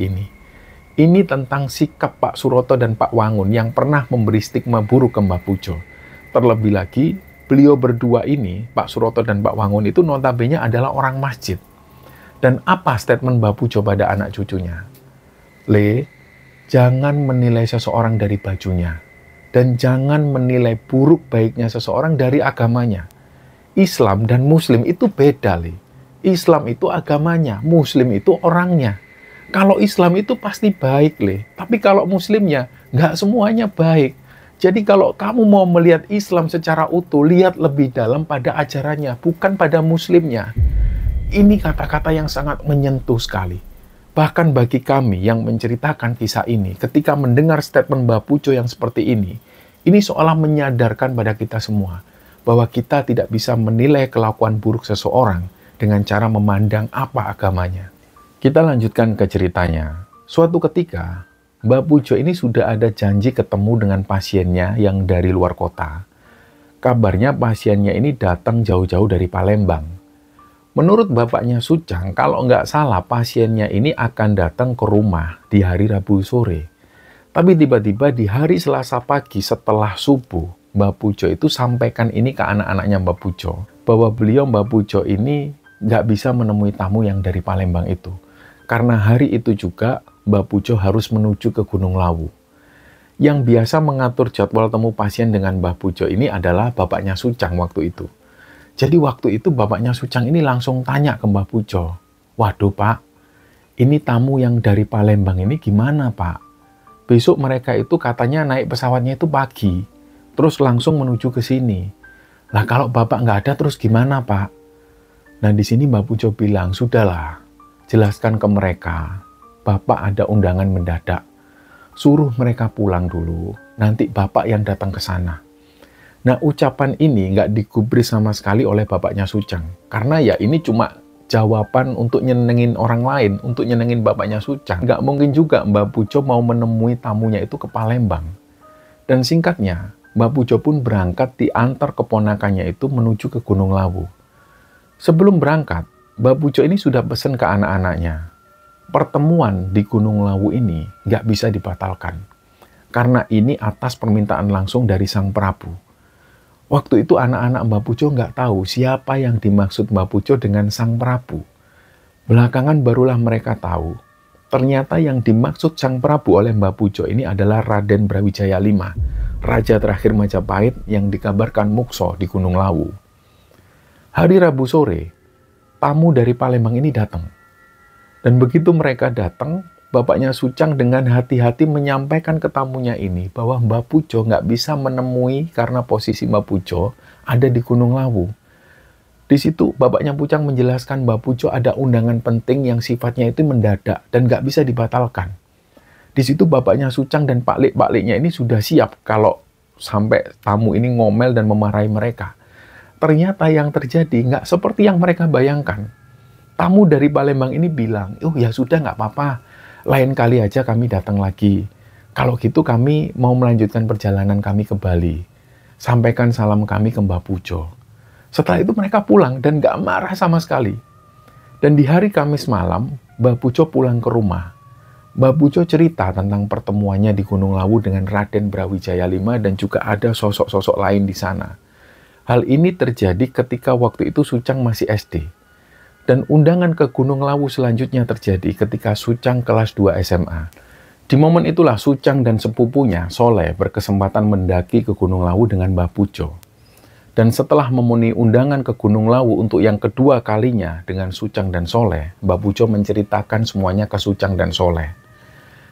ini tentang sikap Pak Suroto dan Pak Wangun yang pernah memberi stigma buruk ke Mbah Pujo. Terlebih lagi, beliau berdua ini, Pak Suroto dan Pak Wangun itu notabene adalah orang masjid. Dan apa statement Mbah Pujo pada anak cucunya? Jangan menilai seseorang dari bajunya. Dan jangan menilai buruk baiknya seseorang dari agamanya. Islam dan Muslim itu beda, Islam itu agamanya, Muslim itu orangnya. Kalau Islam itu pasti baik, tapi kalau Muslimnya, nggak semuanya baik. Jadi kalau kamu mau melihat Islam secara utuh, lihat lebih dalam pada ajarannya, bukan pada Muslimnya. Ini kata-kata yang sangat menyentuh sekali. Bahkan bagi kami yang menceritakan kisah ini, ketika mendengar statement Mbah Pujo yang seperti ini seolah menyadarkan pada kita semua, bahwa kita tidak bisa menilai kelakuan buruk seseorang dengan cara memandang apa agamanya. Kita lanjutkan ke ceritanya. Suatu ketika, Mbah Pujo ini sudah ada janji ketemu dengan pasiennya yang dari luar kota. Kabarnya pasiennya ini datang jauh-jauh dari Palembang. Menurut bapaknya Sucang, kalau nggak salah pasiennya ini akan datang ke rumah di hari Rabu sore. Tapi tiba-tiba di hari Selasa pagi setelah subuh, Mbah Pujo itu sampaikan ini ke anak-anaknya Mbah Pujo, bahwa beliau Mbah Pujo ini nggak bisa menemui tamu yang dari Palembang itu. Karena hari itu juga Mbah Pujo harus menuju ke Gunung Lawu. Yang biasa mengatur jadwal temu pasien dengan Mbah Pujo ini adalah bapaknya Sucang waktu itu. Jadi waktu itu bapaknya Sucang ini langsung tanya ke Mbah Pujo, "Waduh Pak, ini tamu yang dari Palembang ini gimana Pak? Besok mereka itu katanya naik pesawatnya itu pagi, terus langsung menuju ke sini. Lah kalau Bapak nggak ada terus gimana Pak?" Nah di sini Mbah Pujo bilang, "Sudahlah, jelaskan ke mereka, Bapak ada undangan mendadak. Suruh mereka pulang dulu, nanti Bapak yang datang ke sana." Nah, ucapan ini nggak digubris sama sekali oleh bapaknya Sucang. Karena ya ini cuma jawaban untuk nyenengin orang lain, untuk nyenengin bapaknya Sucang. Nggak mungkin juga Mbah Pujo mau menemui tamunya itu ke Palembang. Dan singkatnya, Mbah Pujo pun berangkat diantar keponakannya itu menuju ke Gunung Lawu. Sebelum berangkat, Mbah Pujo ini sudah pesan ke anak-anaknya, pertemuan di Gunung Lawu ini nggak bisa dibatalkan. Karena ini atas permintaan langsung dari Sang Prabu. Waktu itu anak-anak Mbah Pujo nggak tahu siapa yang dimaksud Mbah Pujo dengan Sang Prabu. Belakangan barulah mereka tahu, ternyata yang dimaksud Sang Prabu oleh Mbah Pujo ini adalah Raden Brawijaya V, Raja terakhir Majapahit yang dikabarkan mukso di Gunung Lawu. Hari Rabu sore, tamu dari Palembang ini datang. Dan begitu mereka datang, bapaknya Sucang dengan hati-hati menyampaikan ke tamunya ini bahwa Mbah Pujo nggak bisa menemui karena posisi Mbah Pujo ada di Gunung Lawu. Di situ bapaknya Pucang menjelaskan Mbah Pujo ada undangan penting yang sifatnya itu mendadak dan nggak bisa dibatalkan. Di situ bapaknya Sucang dan Pak Liknya ini sudah siap kalau sampai tamu ini ngomel dan memarahi mereka. Ternyata yang terjadi nggak seperti yang mereka bayangkan. Tamu dari Palembang ini bilang, oh ya sudah nggak apa-apa, lain kali aja kami datang lagi. Kalau gitu kami mau melanjutkan perjalanan kami ke Bali. Sampaikan salam kami ke Mbah Pujo. Setelah itu mereka pulang dan gak marah sama sekali. Dan di hari Kamis malam, Mbah Pujo pulang ke rumah. Mbah Pujo cerita tentang pertemuannya di Gunung Lawu dengan Raden Brawijaya V dan juga ada sosok-sosok lain di sana. Hal ini terjadi ketika waktu itu Sucang masih SD. Dan undangan ke Gunung Lawu selanjutnya terjadi ketika Sucang kelas 2 SMA. Di momen itulah Sucang dan sepupunya, Soleh, berkesempatan mendaki ke Gunung Lawu dengan Mbah Pujo. Dan setelah memenuhi undangan ke Gunung Lawu untuk yang kedua kalinya dengan Sucang dan Soleh, Mbah Pujo menceritakan semuanya ke Sucang dan Soleh.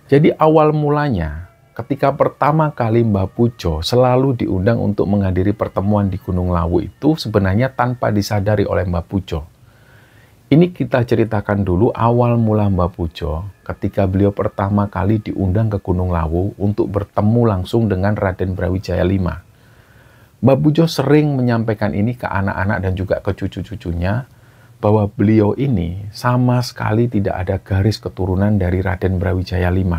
Jadi awal mulanya, ketika pertama kali Mbah Pujo selalu diundang untuk menghadiri pertemuan di Gunung Lawu itu sebenarnya tanpa disadari oleh Mbah Pujo. Ini kita ceritakan dulu awal mula Mbah Pujo ketika beliau pertama kali diundang ke Gunung Lawu untuk bertemu langsung dengan Raden Brawijaya V. Mbah Pujo sering menyampaikan ini ke anak-anak dan juga ke cucu-cucunya bahwa beliau ini sama sekali tidak ada garis keturunan dari Raden Brawijaya V.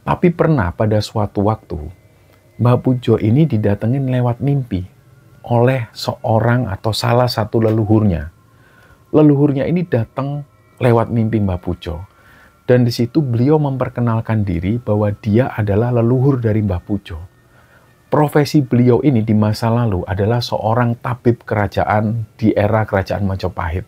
Tapi pernah pada suatu waktu, Mbah Pujo ini didatengin lewat mimpi oleh seorang atau salah satu leluhurnya. Leluhurnya ini datang lewat mimpi Mbah Pujo. Dan di situ beliau memperkenalkan diri bahwa dia adalah leluhur dari Mbah Pujo. Profesi beliau ini di masa lalu adalah seorang tabib kerajaan di era kerajaan Majapahit.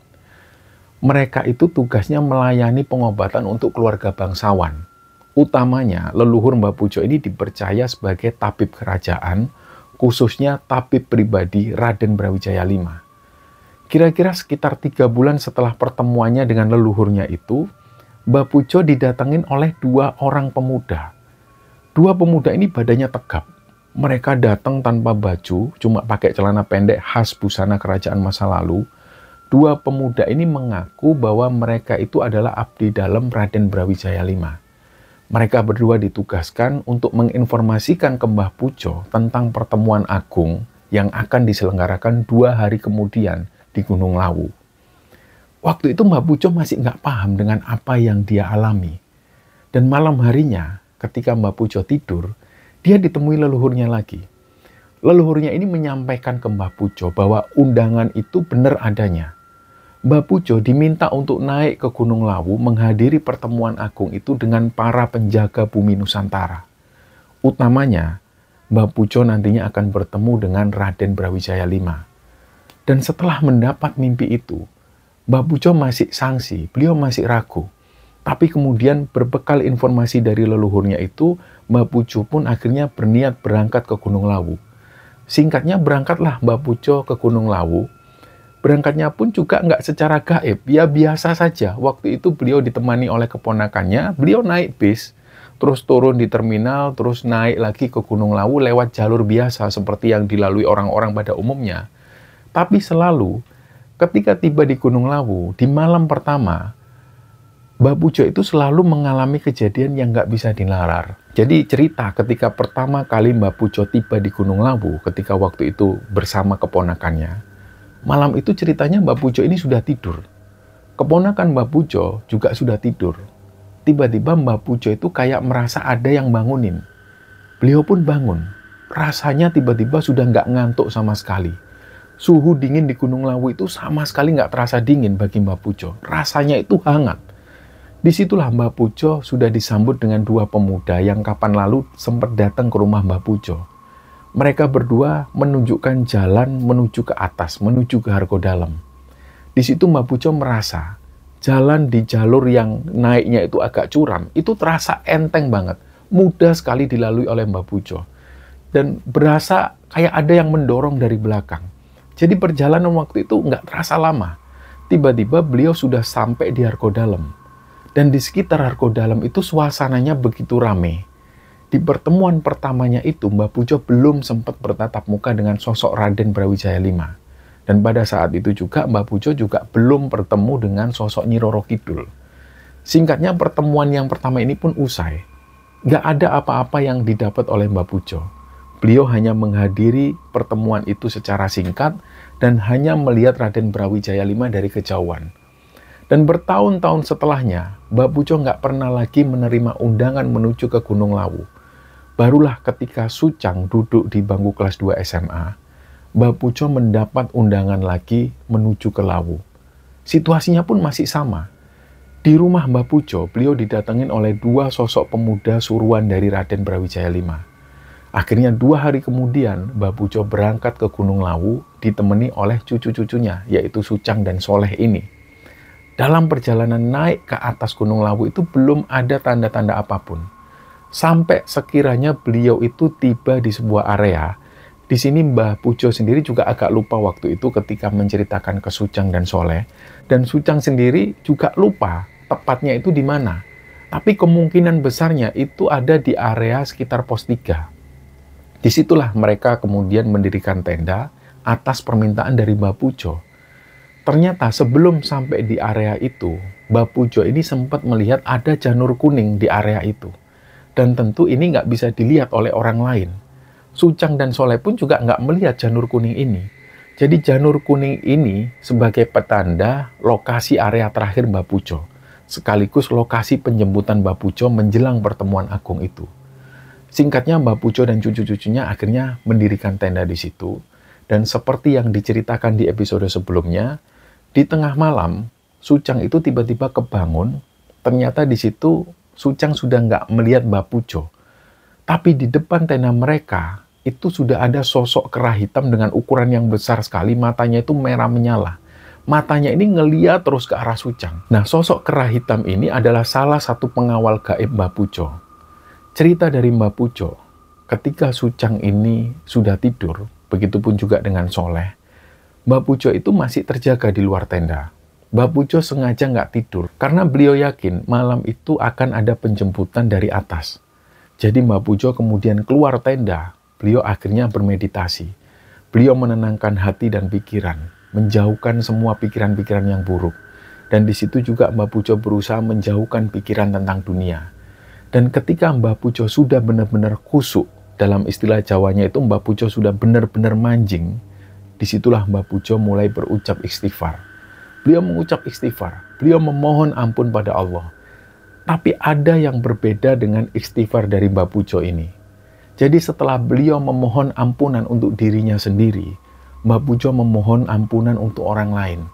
Mereka itu tugasnya melayani pengobatan untuk keluarga bangsawan. Utamanya, leluhur Mbah Pujo ini dipercaya sebagai tabib kerajaan, khususnya tabib pribadi Raden Brawijaya V. Kira-kira sekitar 3 bulan setelah pertemuannya dengan leluhurnya itu, Mbah Pujo didatengin oleh 2 orang pemuda. 2 pemuda ini badannya tegap. Mereka datang tanpa baju, cuma pakai celana pendek khas busana kerajaan masa lalu. 2 pemuda ini mengaku bahwa mereka itu adalah abdi dalam Raden Brawijaya V. Mereka berdua ditugaskan untuk menginformasikan ke Mbah Pujo tentang pertemuan agung yang akan diselenggarakan 2 hari kemudian di Gunung Lawu. Waktu itu Mbah Pujo masih nggak paham dengan apa yang dia alami. Dan malam harinya, ketika Mbah Pujo tidur, dia ditemui leluhurnya lagi. Leluhurnya ini menyampaikan ke Mbah Pujo bahwa undangan itu benar adanya. Mbah Pujo diminta untuk naik ke Gunung Lawu menghadiri pertemuan agung itu dengan para penjaga bumi Nusantara. Utamanya, Mbah Pujo nantinya akan bertemu dengan Raden Brawijaya V. Dan setelah mendapat mimpi itu, Mbah Pujo masih sangsi, beliau masih ragu. Tapi kemudian berbekal informasi dari leluhurnya itu, Mbah Pujo pun akhirnya berniat berangkat ke Gunung Lawu. Singkatnya berangkatlah Mbah Pujo ke Gunung Lawu. Berangkatnya pun juga nggak secara gaib, ya biasa saja. Waktu itu beliau ditemani oleh keponakannya, beliau naik bis, terus turun di terminal, terus naik lagi ke Gunung Lawu lewat jalur biasa seperti yang dilalui orang-orang pada umumnya. Tapi selalu, ketika tiba di Gunung Lawu, di malam pertama, Mbah Pujo itu selalu mengalami kejadian yang nggak bisa dinalar. Jadi cerita ketika pertama kali Mbah Pujo tiba di Gunung Lawu, ketika waktu itu bersama keponakannya, malam itu ceritanya Mbah Pujo ini sudah tidur. Keponakan Mbah Pujo juga sudah tidur. Tiba-tiba Mbah Pujo itu kayak merasa ada yang bangunin. Beliau pun bangun. Rasanya tiba-tiba sudah nggak ngantuk sama sekali. Suhu dingin di Gunung Lawu itu sama sekali nggak terasa dingin bagi Mbah Pujo. Rasanya itu hangat. Disitulah Mbah Pujo sudah disambut dengan 2 pemuda yang kapan lalu sempat datang ke rumah Mbah Pujo. Mereka berdua menunjukkan jalan menuju ke atas, menuju ke Hargodalam. Di situ Mbah Pujo merasa jalan di jalur yang naiknya itu agak curam, itu terasa enteng banget, mudah sekali dilalui oleh Mbah Pujo. Dan berasa kayak ada yang mendorong dari belakang. Jadi perjalanan waktu itu nggak terasa lama. Tiba-tiba beliau sudah sampai di Hargodalam. Dan di sekitar Hargodalam itu suasananya begitu ramai. Di pertemuan pertamanya itu, Mbah Pujo belum sempat bertatap muka dengan sosok Raden Brawijaya V. Dan pada saat itu juga Mbah Pujo juga belum bertemu dengan sosok Nyi Roro Kidul. Singkatnya pertemuan yang pertama ini pun usai. Nggak ada apa-apa yang didapat oleh Mbah Pujo. Beliau hanya menghadiri pertemuan itu secara singkat dan hanya melihat Raden Brawijaya V dari kejauhan. Dan bertahun-tahun setelahnya, Mbah Pujo nggak pernah lagi menerima undangan menuju ke Gunung Lawu. Barulah ketika Sucang duduk di bangku kelas 2 SMA, Mbah Pujo mendapat undangan lagi menuju ke Lawu. Situasinya pun masih sama. Di rumah Mbah Pujo, beliau didatengin oleh dua sosok pemuda suruhan dari Raden Brawijaya V. Akhirnya 2 hari kemudian, Mbah Pujo berangkat ke Gunung Lawu ditemani oleh cucu-cucunya, yaitu Sucang dan Soleh ini. Dalam perjalanan naik ke atas Gunung Lawu itu belum ada tanda-tanda apapun. Sampai sekiranya beliau itu tiba di sebuah area. Di sini Mbah Pujo sendiri juga agak lupa waktu itu ketika menceritakan ke Sucang dan Soleh. Dan Sucang sendiri juga lupa tepatnya itu di mana. Tapi kemungkinan besarnya itu ada di area sekitar pos 3. Disitulah mereka kemudian mendirikan tenda atas permintaan dari Mbah Pujo. Ternyata sebelum sampai di area itu, Mbah Pujo ini sempat melihat ada janur kuning di area itu. Dan tentu ini nggak bisa dilihat oleh orang lain. Sucang dan Soleh pun juga nggak melihat janur kuning ini. Jadi janur kuning ini sebagai petanda lokasi area terakhir Mbah Pujo. Sekaligus lokasi penjemputan Mbah Pujo menjelang pertemuan agung itu. Singkatnya, Mbah Pujo dan cucu-cucunya akhirnya mendirikan tenda di situ. Dan seperti yang diceritakan di episode sebelumnya, di tengah malam, Sucang itu tiba-tiba kebangun. Ternyata di situ Sucang sudah nggak melihat Mbah Pujo. Tapi di depan tenda mereka, itu sudah ada sosok kera hitam dengan ukuran yang besar sekali. Matanya itu merah menyala. Matanya ini ngeliat terus ke arah Sucang. Nah, sosok kera hitam ini adalah salah satu pengawal gaib Mbah Pujo. Cerita dari Mbah Pujo, ketika Sucang ini sudah tidur, begitupun juga dengan Soleh, Mbah Pujo itu masih terjaga di luar tenda. Mbah Pujo sengaja nggak tidur, karena beliau yakin malam itu akan ada penjemputan dari atas. Jadi Mbah Pujo kemudian keluar tenda, beliau akhirnya bermeditasi. Beliau menenangkan hati dan pikiran, menjauhkan semua pikiran-pikiran yang buruk. Dan di situ juga Mbah Pujo berusaha menjauhkan pikiran tentang dunia. Dan ketika Mbah Pujo sudah benar-benar khusyuk, dalam istilah Jawanya itu Mbah Pujo sudah benar-benar manjing, disitulah Mbah Pujo mulai berucap istighfar. Beliau mengucap istighfar, beliau memohon ampun pada Allah. Tapi ada yang berbeda dengan istighfar dari Mbah Pujo ini. Jadi setelah beliau memohon ampunan untuk dirinya sendiri, Mbah Pujo memohon ampunan untuk orang lain.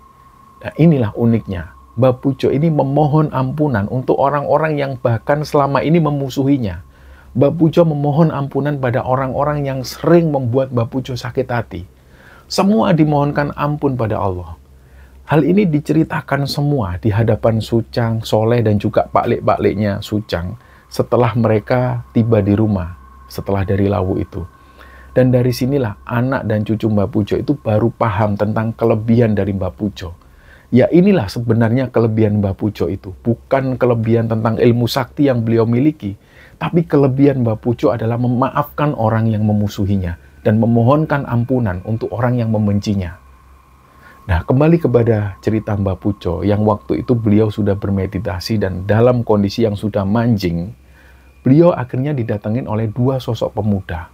Nah, inilah uniknya. Mbah Pujo ini memohon ampunan untuk orang-orang yang bahkan selama ini memusuhinya. Mbah Pujo memohon ampunan pada orang-orang yang sering membuat Mbah Pujo sakit hati. Semua dimohonkan ampun pada Allah. Hal ini diceritakan semua di hadapan Sucang, Soleh, dan juga paklik-pakliknya Sucang setelah mereka tiba di rumah, setelah dari Lawu itu. Dan dari sinilah anak dan cucu Mbah Pujo itu baru paham tentang kelebihan dari Mbah Pujo. Ya, inilah sebenarnya kelebihan Mbah Pujo itu. Bukan kelebihan tentang ilmu sakti yang beliau miliki, tapi kelebihan Mbah Pujo adalah memaafkan orang yang memusuhinya dan memohonkan ampunan untuk orang yang membencinya. Nah, kembali kepada cerita Mbah Pujo yang waktu itu beliau sudah bermeditasi dan dalam kondisi yang sudah manjing, beliau akhirnya didatengin oleh dua sosok pemuda.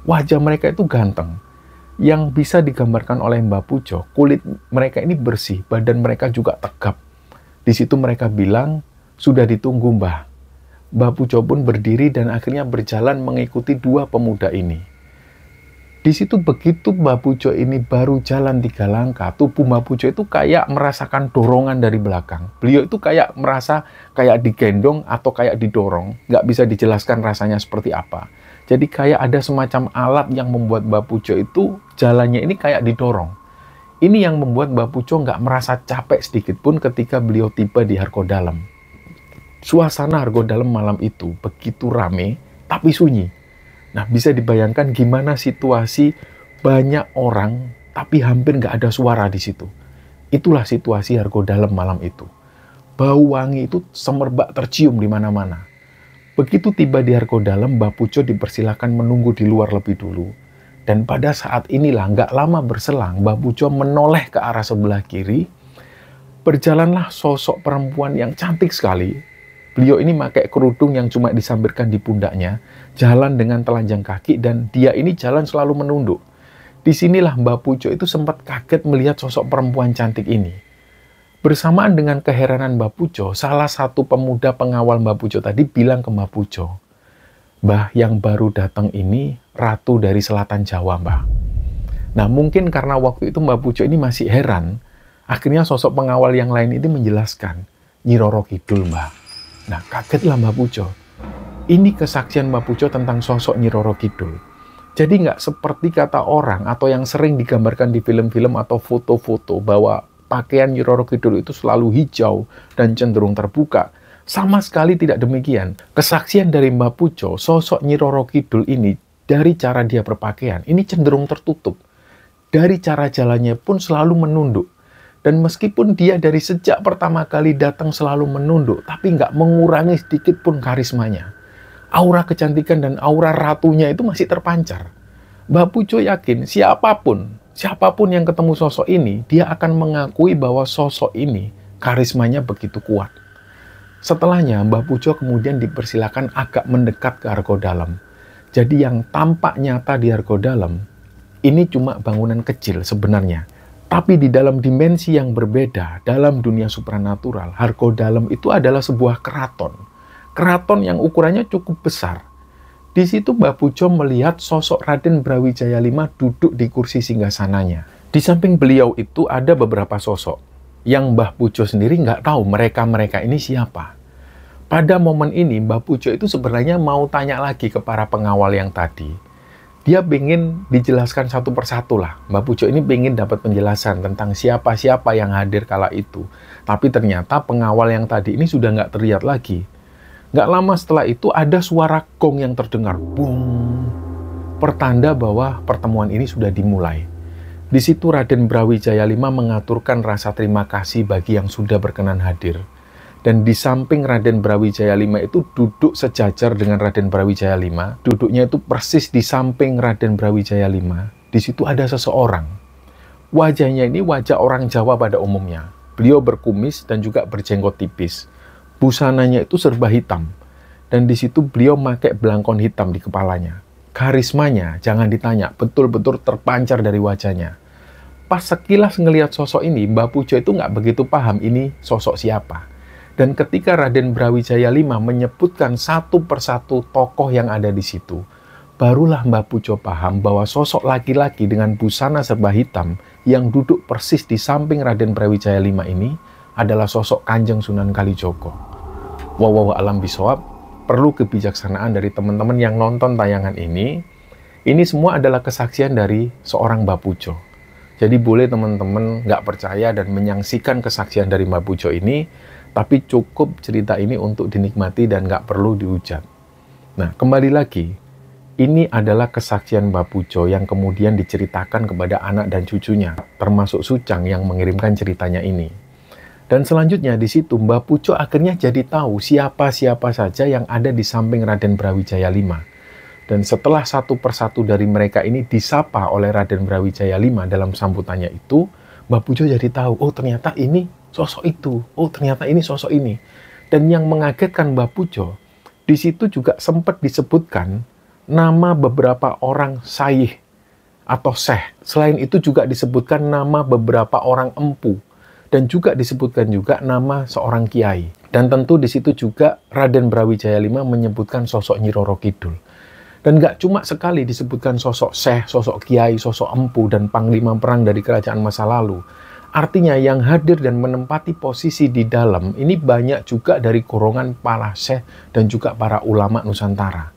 Wajah mereka itu ganteng. Yang bisa digambarkan oleh Mbah Pujo, kulit mereka ini bersih, badan mereka juga tegap. Di situ mereka bilang, sudah ditunggu Mbah. Mbah Pujo pun berdiri dan akhirnya berjalan mengikuti dua pemuda ini. Di situ begitu Mbah Pujo ini baru jalan 3 langkah, tubuh Mbah Pujo itu kayak merasakan dorongan dari belakang. Beliau itu kayak merasa kayak digendong atau kayak didorong. Nggak bisa dijelaskan rasanya seperti apa. Jadi kayak ada semacam alat yang membuat Mbah Pujo itu jalannya ini kayak didorong. Ini yang membuat Mbah Pujo nggak merasa capek sedikit pun ketika beliau tiba di Hargodalam. Suasana Hargodalam malam itu begitu rame, tapi sunyi. Nah, bisa dibayangkan gimana situasi banyak orang, tapi hampir nggak ada suara di situ. Itulah situasi Hargodalam malam itu. Bau wangi itu semerbak tercium di mana-mana. Begitu tiba di Hargodalam, Mbah Pujo dipersilakan menunggu di luar lebih dulu. Dan pada saat inilah, nggak lama berselang, Mbah Pujo menoleh ke arah sebelah kiri. Berjalanlah sosok perempuan yang cantik sekali. Beliau ini pakai kerudung yang cuma disambirkan di pundaknya, jalan dengan telanjang kaki, dan dia ini jalan selalu menunduk. Disinilah Mbah Pujo itu sempat kaget melihat sosok perempuan cantik ini. Bersamaan dengan keheranan Mbah Pujo, salah satu pemuda pengawal Mbah Pujo tadi bilang ke Mbah Pujo, "Mbah, yang baru datang ini ratu dari selatan Jawa, Mbah." Nah, mungkin karena waktu itu Mbah Pujo ini masih heran, akhirnya sosok pengawal yang lain itu menjelaskan, "Nyi Roro Kidul, Mbah." Nah, kagetlah Mbah Pujo. Ini kesaksian Mbah Pujo tentang sosok Nyi Roro Kidul. Jadi nggak seperti kata orang atau yang sering digambarkan di film-film atau foto-foto bahwa pakaian Nyi Roro Kidul itu selalu hijau dan cenderung terbuka. Sama sekali tidak demikian. Kesaksian dari Mbah Pujo, sosok Nyi Roro Kidul ini dari cara dia berpakaian, ini cenderung tertutup. Dari cara jalannya pun selalu menunduk. Dan meskipun dia dari sejak pertama kali datang selalu menunduk, tapi nggak mengurangi sedikit pun karismanya. Aura kecantikan dan aura ratunya itu masih terpancar. Mbah Pujo yakin siapapun yang ketemu sosok ini, dia akan mengakui bahwa sosok ini karismanya begitu kuat. Setelahnya, Mbah Pujo kemudian dipersilakan agak mendekat ke Argo Dalam. Jadi yang tampak nyata di Argo Dalam, ini cuma bangunan kecil sebenarnya. Tapi di dalam dimensi yang berbeda, dalam dunia supranatural, Argo Dalam itu adalah sebuah keraton. Keraton yang ukurannya cukup besar. Di situ Mbah Pujo melihat sosok Raden Brawijaya V duduk di kursi singgasananya. Di samping beliau itu ada beberapa sosok yang Mbah Pujo sendiri nggak tahu mereka-mereka ini siapa. Pada momen ini Mbah Pujo itu sebenarnya mau tanya lagi ke para pengawal yang tadi. Dia ingin dijelaskan satu persatu lah. Mbah Pujo ini ingin dapat penjelasan tentang siapa-siapa yang hadir kala itu. Tapi ternyata pengawal yang tadi ini sudah nggak terlihat lagi. Nggak lama setelah itu ada suara gong yang terdengar. Bung. Pertanda bahwa pertemuan ini sudah dimulai. Di situ Raden Brawijaya V mengaturkan rasa terima kasih bagi yang sudah berkenan hadir. Dan di samping Raden Brawijaya V itu duduk sejajar dengan Raden Brawijaya V. Duduknya itu persis di samping Raden Brawijaya V. Di situ ada seseorang. Wajahnya ini wajah orang Jawa pada umumnya. Beliau berkumis dan juga berjenggot tipis. Busananya itu serba hitam. Dan di situ beliau pakai belangkon hitam di kepalanya. Karismanya, jangan ditanya, betul-betul terpancar dari wajahnya. Pas sekilas ngelihat sosok ini, Mbah Pujo itu nggak begitu paham ini sosok siapa. Dan ketika Raden Brawijaya V menyebutkan satu persatu tokoh yang ada di situ, barulah Mbah Pujo paham bahwa sosok laki-laki dengan busana serba hitam yang duduk persis di samping Raden Brawijaya V ini adalah sosok Kanjeng Sunan Kalijogo. Wallahu a'lam bishawab, perlu kebijaksanaan dari teman-teman yang nonton tayangan ini. Ini semua adalah kesaksian dari seorang Mbah Pujo. Jadi boleh teman-teman nggak percaya dan menyaksikan kesaksian dari Mbah Pujo ini, tapi cukup cerita ini untuk dinikmati dan nggak perlu dihujat. Nah, kembali lagi, ini adalah kesaksian Mbah Pujo yang kemudian diceritakan kepada anak dan cucunya, termasuk Sucang yang mengirimkan ceritanya ini. Dan selanjutnya di situ Mbah Pujo akhirnya jadi tahu siapa-siapa saja yang ada di samping Raden Brawijaya V. Dan setelah satu persatu dari mereka ini disapa oleh Raden Brawijaya V dalam sambutannya itu, Mbah Pujo jadi tahu, oh ternyata ini sosok itu, oh ternyata ini sosok ini. Dan yang mengagetkan Mbah Pujo, di situ juga sempat disebutkan nama beberapa orang sayih atau syekh. Selain itu juga disebutkan nama beberapa orang empu. Dan juga disebutkan juga nama seorang kiai. Dan tentu di situ juga Raden Brawijaya V menyebutkan sosok Nyi Roro Kidul. Dan nggak cuma sekali disebutkan sosok syekh, sosok kiai, sosok empu, dan panglima perang dari kerajaan masa lalu. Artinya yang hadir dan menempati posisi di dalam ini banyak juga dari golongan para syekh dan juga para ulama Nusantara.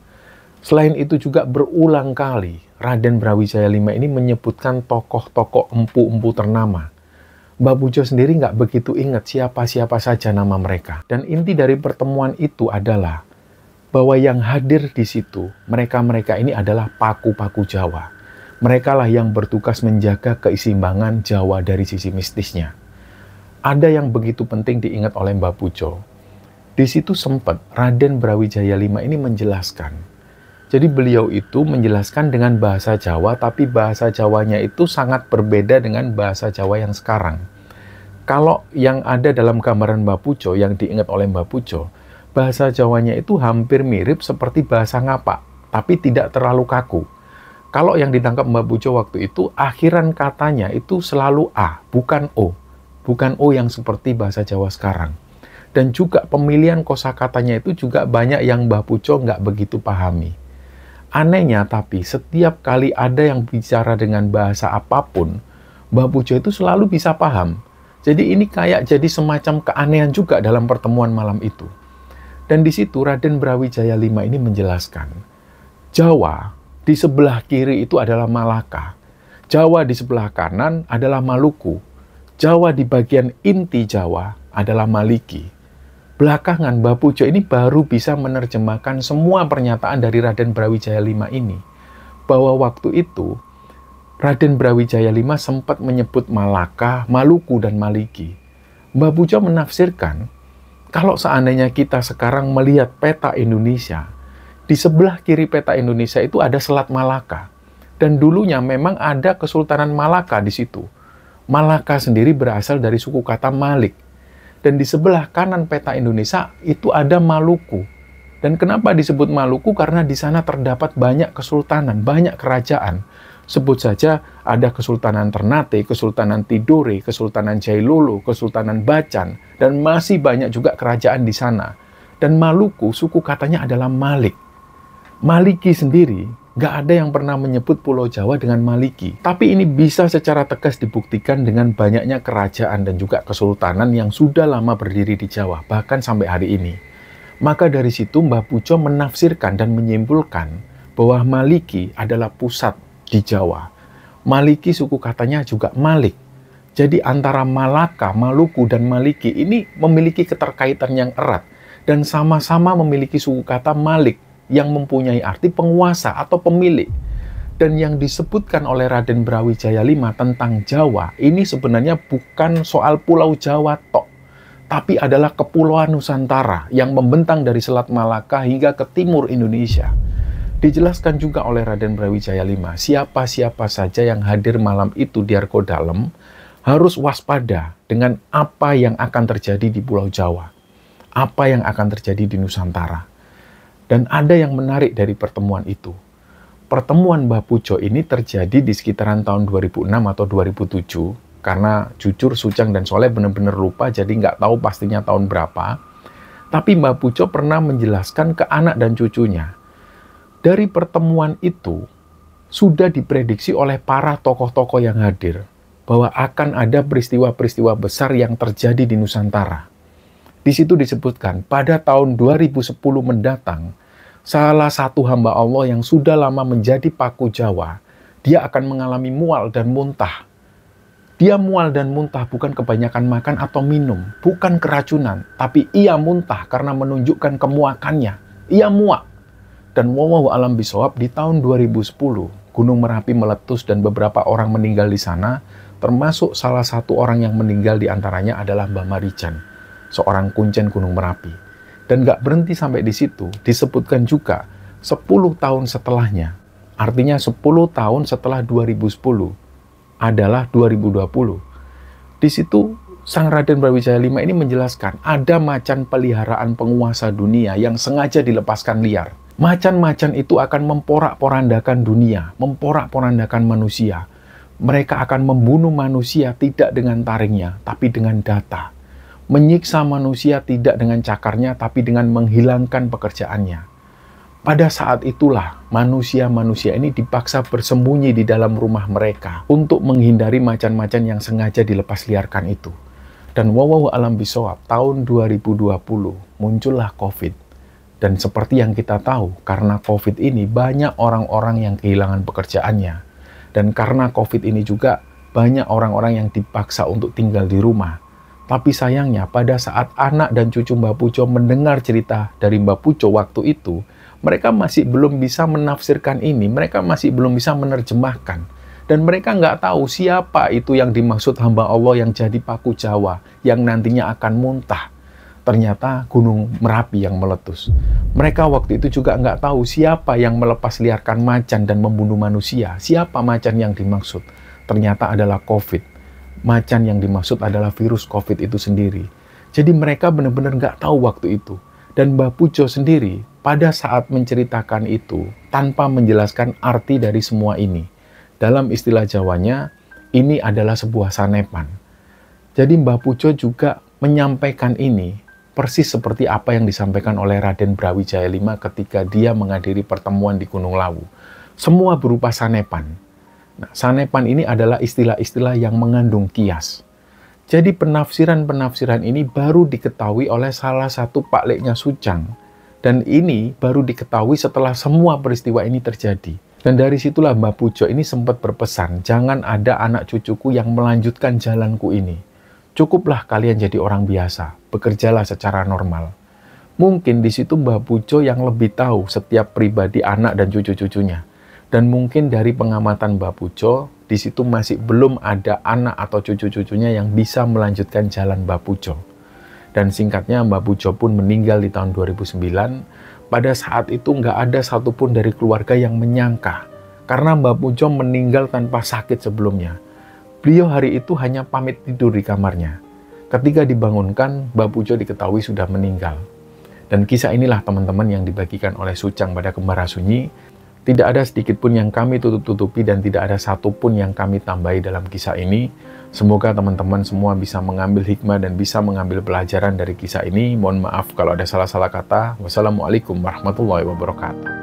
Selain itu juga berulang kali Raden Brawijaya V ini menyebutkan tokoh-tokoh empu-empu ternama. Mbah Pujo sendiri nggak begitu ingat siapa-siapa saja nama mereka. Dan inti dari pertemuan itu adalah bahwa yang hadir di situ, mereka-mereka ini adalah paku-paku Jawa. Mereka lah yang bertugas menjaga keseimbangan Jawa dari sisi mistisnya. Ada yang begitu penting diingat oleh Mbah Pujo. Di situ sempat Raden Brawijaya V ini menjelaskan, Jadi beliau itu menjelaskan dengan bahasa Jawa, tapi bahasa Jawanya itu sangat berbeda dengan bahasa Jawa yang sekarang. Kalau yang ada dalam gambaran Mbah Pujo, yang diingat oleh Mbah Pujo, bahasa Jawanya itu hampir mirip seperti bahasa Ngapak, tapi tidak terlalu kaku. Kalau yang ditangkap Mbah Pujo waktu itu, akhiran katanya itu selalu A, bukan O. Bukan O yang seperti bahasa Jawa sekarang. Dan juga pemilihan kosakatanya itu juga banyak yang Mbah Pujo nggak begitu pahami. Anehnya tapi setiap kali ada yang bicara dengan bahasa apapun, Mbah Pujo itu selalu bisa paham. Jadi ini kayak jadi semacam keanehan juga dalam pertemuan malam itu. Dan di situ Raden Brawijaya V ini menjelaskan, Jawa di sebelah kiri itu adalah Malaka, Jawa di sebelah kanan adalah Maluku, Jawa di bagian inti Jawa adalah Maliki. Belakangan Mbah Pujo ini baru bisa menerjemahkan semua pernyataan dari Raden Brawijaya V ini. Bahwa waktu itu Raden Brawijaya V sempat menyebut Malaka, Maluku, dan Maliki. Mbah Pujo menafsirkan, kalau seandainya kita sekarang melihat peta Indonesia, di sebelah kiri peta Indonesia itu ada Selat Malaka. Dan dulunya memang ada Kesultanan Malaka di situ. Malaka sendiri berasal dari suku kata Malik. Dan di sebelah kanan peta Indonesia itu ada Maluku. Dan kenapa disebut Maluku? Karena di sana terdapat banyak kesultanan, banyak kerajaan. Sebut saja ada Kesultanan Ternate, Kesultanan Tidore, Kesultanan Jailolo, Kesultanan Bacan, dan masih banyak juga kerajaan di sana. Dan Maluku, suku katanya adalah Malik. Maliki sendiri, nggak ada yang pernah menyebut Pulau Jawa dengan Maliki. Tapi ini bisa secara tegas dibuktikan dengan banyaknya kerajaan dan juga kesultanan yang sudah lama berdiri di Jawa, bahkan sampai hari ini. Maka dari situ Mbah Pujo menafsirkan dan menyimpulkan bahwa Maliki adalah pusat di Jawa. Maliki suku katanya juga Malik. Jadi antara Malaka, Maluku, dan Maliki ini memiliki keterkaitan yang erat dan sama-sama memiliki suku kata Malik yang mempunyai arti penguasa atau pemilik. Dan yang disebutkan oleh Raden Brawijaya V tentang Jawa, ini sebenarnya bukan soal Pulau Jawa tok, tapi adalah Kepulauan Nusantara yang membentang dari Selat Malaka hingga ke timur Indonesia. Dijelaskan juga oleh Raden Brawijaya V, siapa-siapa saja yang hadir malam itu di Argo Dalem harus waspada dengan apa yang akan terjadi di Pulau Jawa, apa yang akan terjadi di Nusantara. Dan ada yang menarik dari pertemuan itu. Pertemuan Mbah Pujo ini terjadi di sekitaran tahun 2006 atau 2007. Karena jujur Sujang dan Soleh benar-benar lupa, jadi nggak tahu pastinya tahun berapa. Tapi Mbah Pujo pernah menjelaskan ke anak dan cucunya. Dari pertemuan itu, sudah diprediksi oleh para tokoh-tokoh yang hadir, bahwa akan ada peristiwa-peristiwa besar yang terjadi di Nusantara. Di situ disebutkan, pada tahun 2010 mendatang, salah satu hamba Allah yang sudah lama menjadi paku Jawa, dia akan mengalami mual dan muntah. Dia mual dan muntah bukan kebanyakan makan atau minum, bukan keracunan, tapi ia muntah karena menunjukkan kemuakannya. Ia muak. Dan wallahu alam bisawab, di tahun 2010, Gunung Merapi meletus dan beberapa orang meninggal di sana, termasuk salah satu orang yang meninggal di antaranya adalah Mbah Marijan, seorang kuncen Gunung Merapi. Dan nggak berhenti sampai di situ, disebutkan juga 10 tahun setelahnya, artinya 10 tahun setelah 2010, adalah 2020. Di situ, Sang Raden Brawijaya V ini menjelaskan, ada macan peliharaan penguasa dunia yang sengaja dilepaskan liar. Macan-macan itu akan memporak-porandakan dunia, memporak-porandakan manusia. Mereka akan membunuh manusia tidak dengan taringnya, tapi dengan data. Menyiksa manusia tidak dengan cakarnya, tapi dengan menghilangkan pekerjaannya. Pada saat itulah, manusia-manusia ini dipaksa bersembunyi di dalam rumah mereka untuk menghindari macan-macan yang sengaja dilepas liarkan itu. Dan wallahu alam bisawab, tahun 2020 muncullah COVID. Dan seperti yang kita tahu, karena COVID ini banyak orang-orang yang kehilangan pekerjaannya. Dan karena COVID ini juga banyak orang-orang yang dipaksa untuk tinggal di rumah. Tapi sayangnya pada saat anak dan cucu Mbah Pujo mendengar cerita dari Mbah Pujo waktu itu, mereka masih belum bisa menafsirkan ini, mereka masih belum bisa menerjemahkan. Dan mereka nggak tahu siapa itu yang dimaksud hamba Allah yang jadi paku Jawa, yang nantinya akan muntah. Ternyata Gunung Merapi yang meletus. Mereka waktu itu juga nggak tahu siapa yang melepas liarkan macan dan membunuh manusia. Siapa macan yang dimaksud? Ternyata adalah COVID. Macan yang dimaksud adalah virus COVID itu sendiri. Jadi mereka benar-benar nggak tahu waktu itu. Dan Mbah Pujo sendiri pada saat menceritakan itu tanpa menjelaskan arti dari semua ini. Dalam istilah Jawanya, ini adalah sebuah sanepan. Jadi Mbah Pujo juga menyampaikan ini persis seperti apa yang disampaikan oleh Raden Brawijaya V ketika dia menghadiri pertemuan di Gunung Lawu. Semua berupa sanepan. Nah, sanepan ini adalah istilah-istilah yang mengandung kias. Jadi penafsiran-penafsiran ini baru diketahui oleh salah satu Pak Leknya Sucang. Dan ini baru diketahui setelah semua peristiwa ini terjadi. Dan dari situlah Mbah Pujo ini sempat berpesan, jangan ada anak cucuku yang melanjutkan jalanku ini. Cukuplah kalian jadi orang biasa, bekerjalah secara normal. Mungkin di situ Mbah Pujo yang lebih tahu setiap pribadi anak dan cucu-cucunya. Dan mungkin dari pengamatan Mbah Pujo, di situ masih belum ada anak atau cucu-cucunya yang bisa melanjutkan jalan Mbah Pujo. Dan singkatnya Mbah Pujo pun meninggal di tahun 2009. Pada saat itu nggak ada satupun dari keluarga yang menyangka. Karena Mbah Pujo meninggal tanpa sakit sebelumnya. Beliau hari itu hanya pamit tidur di kamarnya. Ketika dibangunkan, Mbah Pujo diketahui sudah meninggal. Dan kisah inilah teman-teman yang dibagikan oleh Sucang pada Kembara Sunyi. Tidak ada sedikit pun yang kami tutup-tutupi dan tidak ada satupun yang kami tambahi dalam kisah ini. Semoga teman-teman semua bisa mengambil hikmah dan bisa mengambil pelajaran dari kisah ini. Mohon maaf kalau ada salah-salah kata. Wassalamualaikum warahmatullahi wabarakatuh.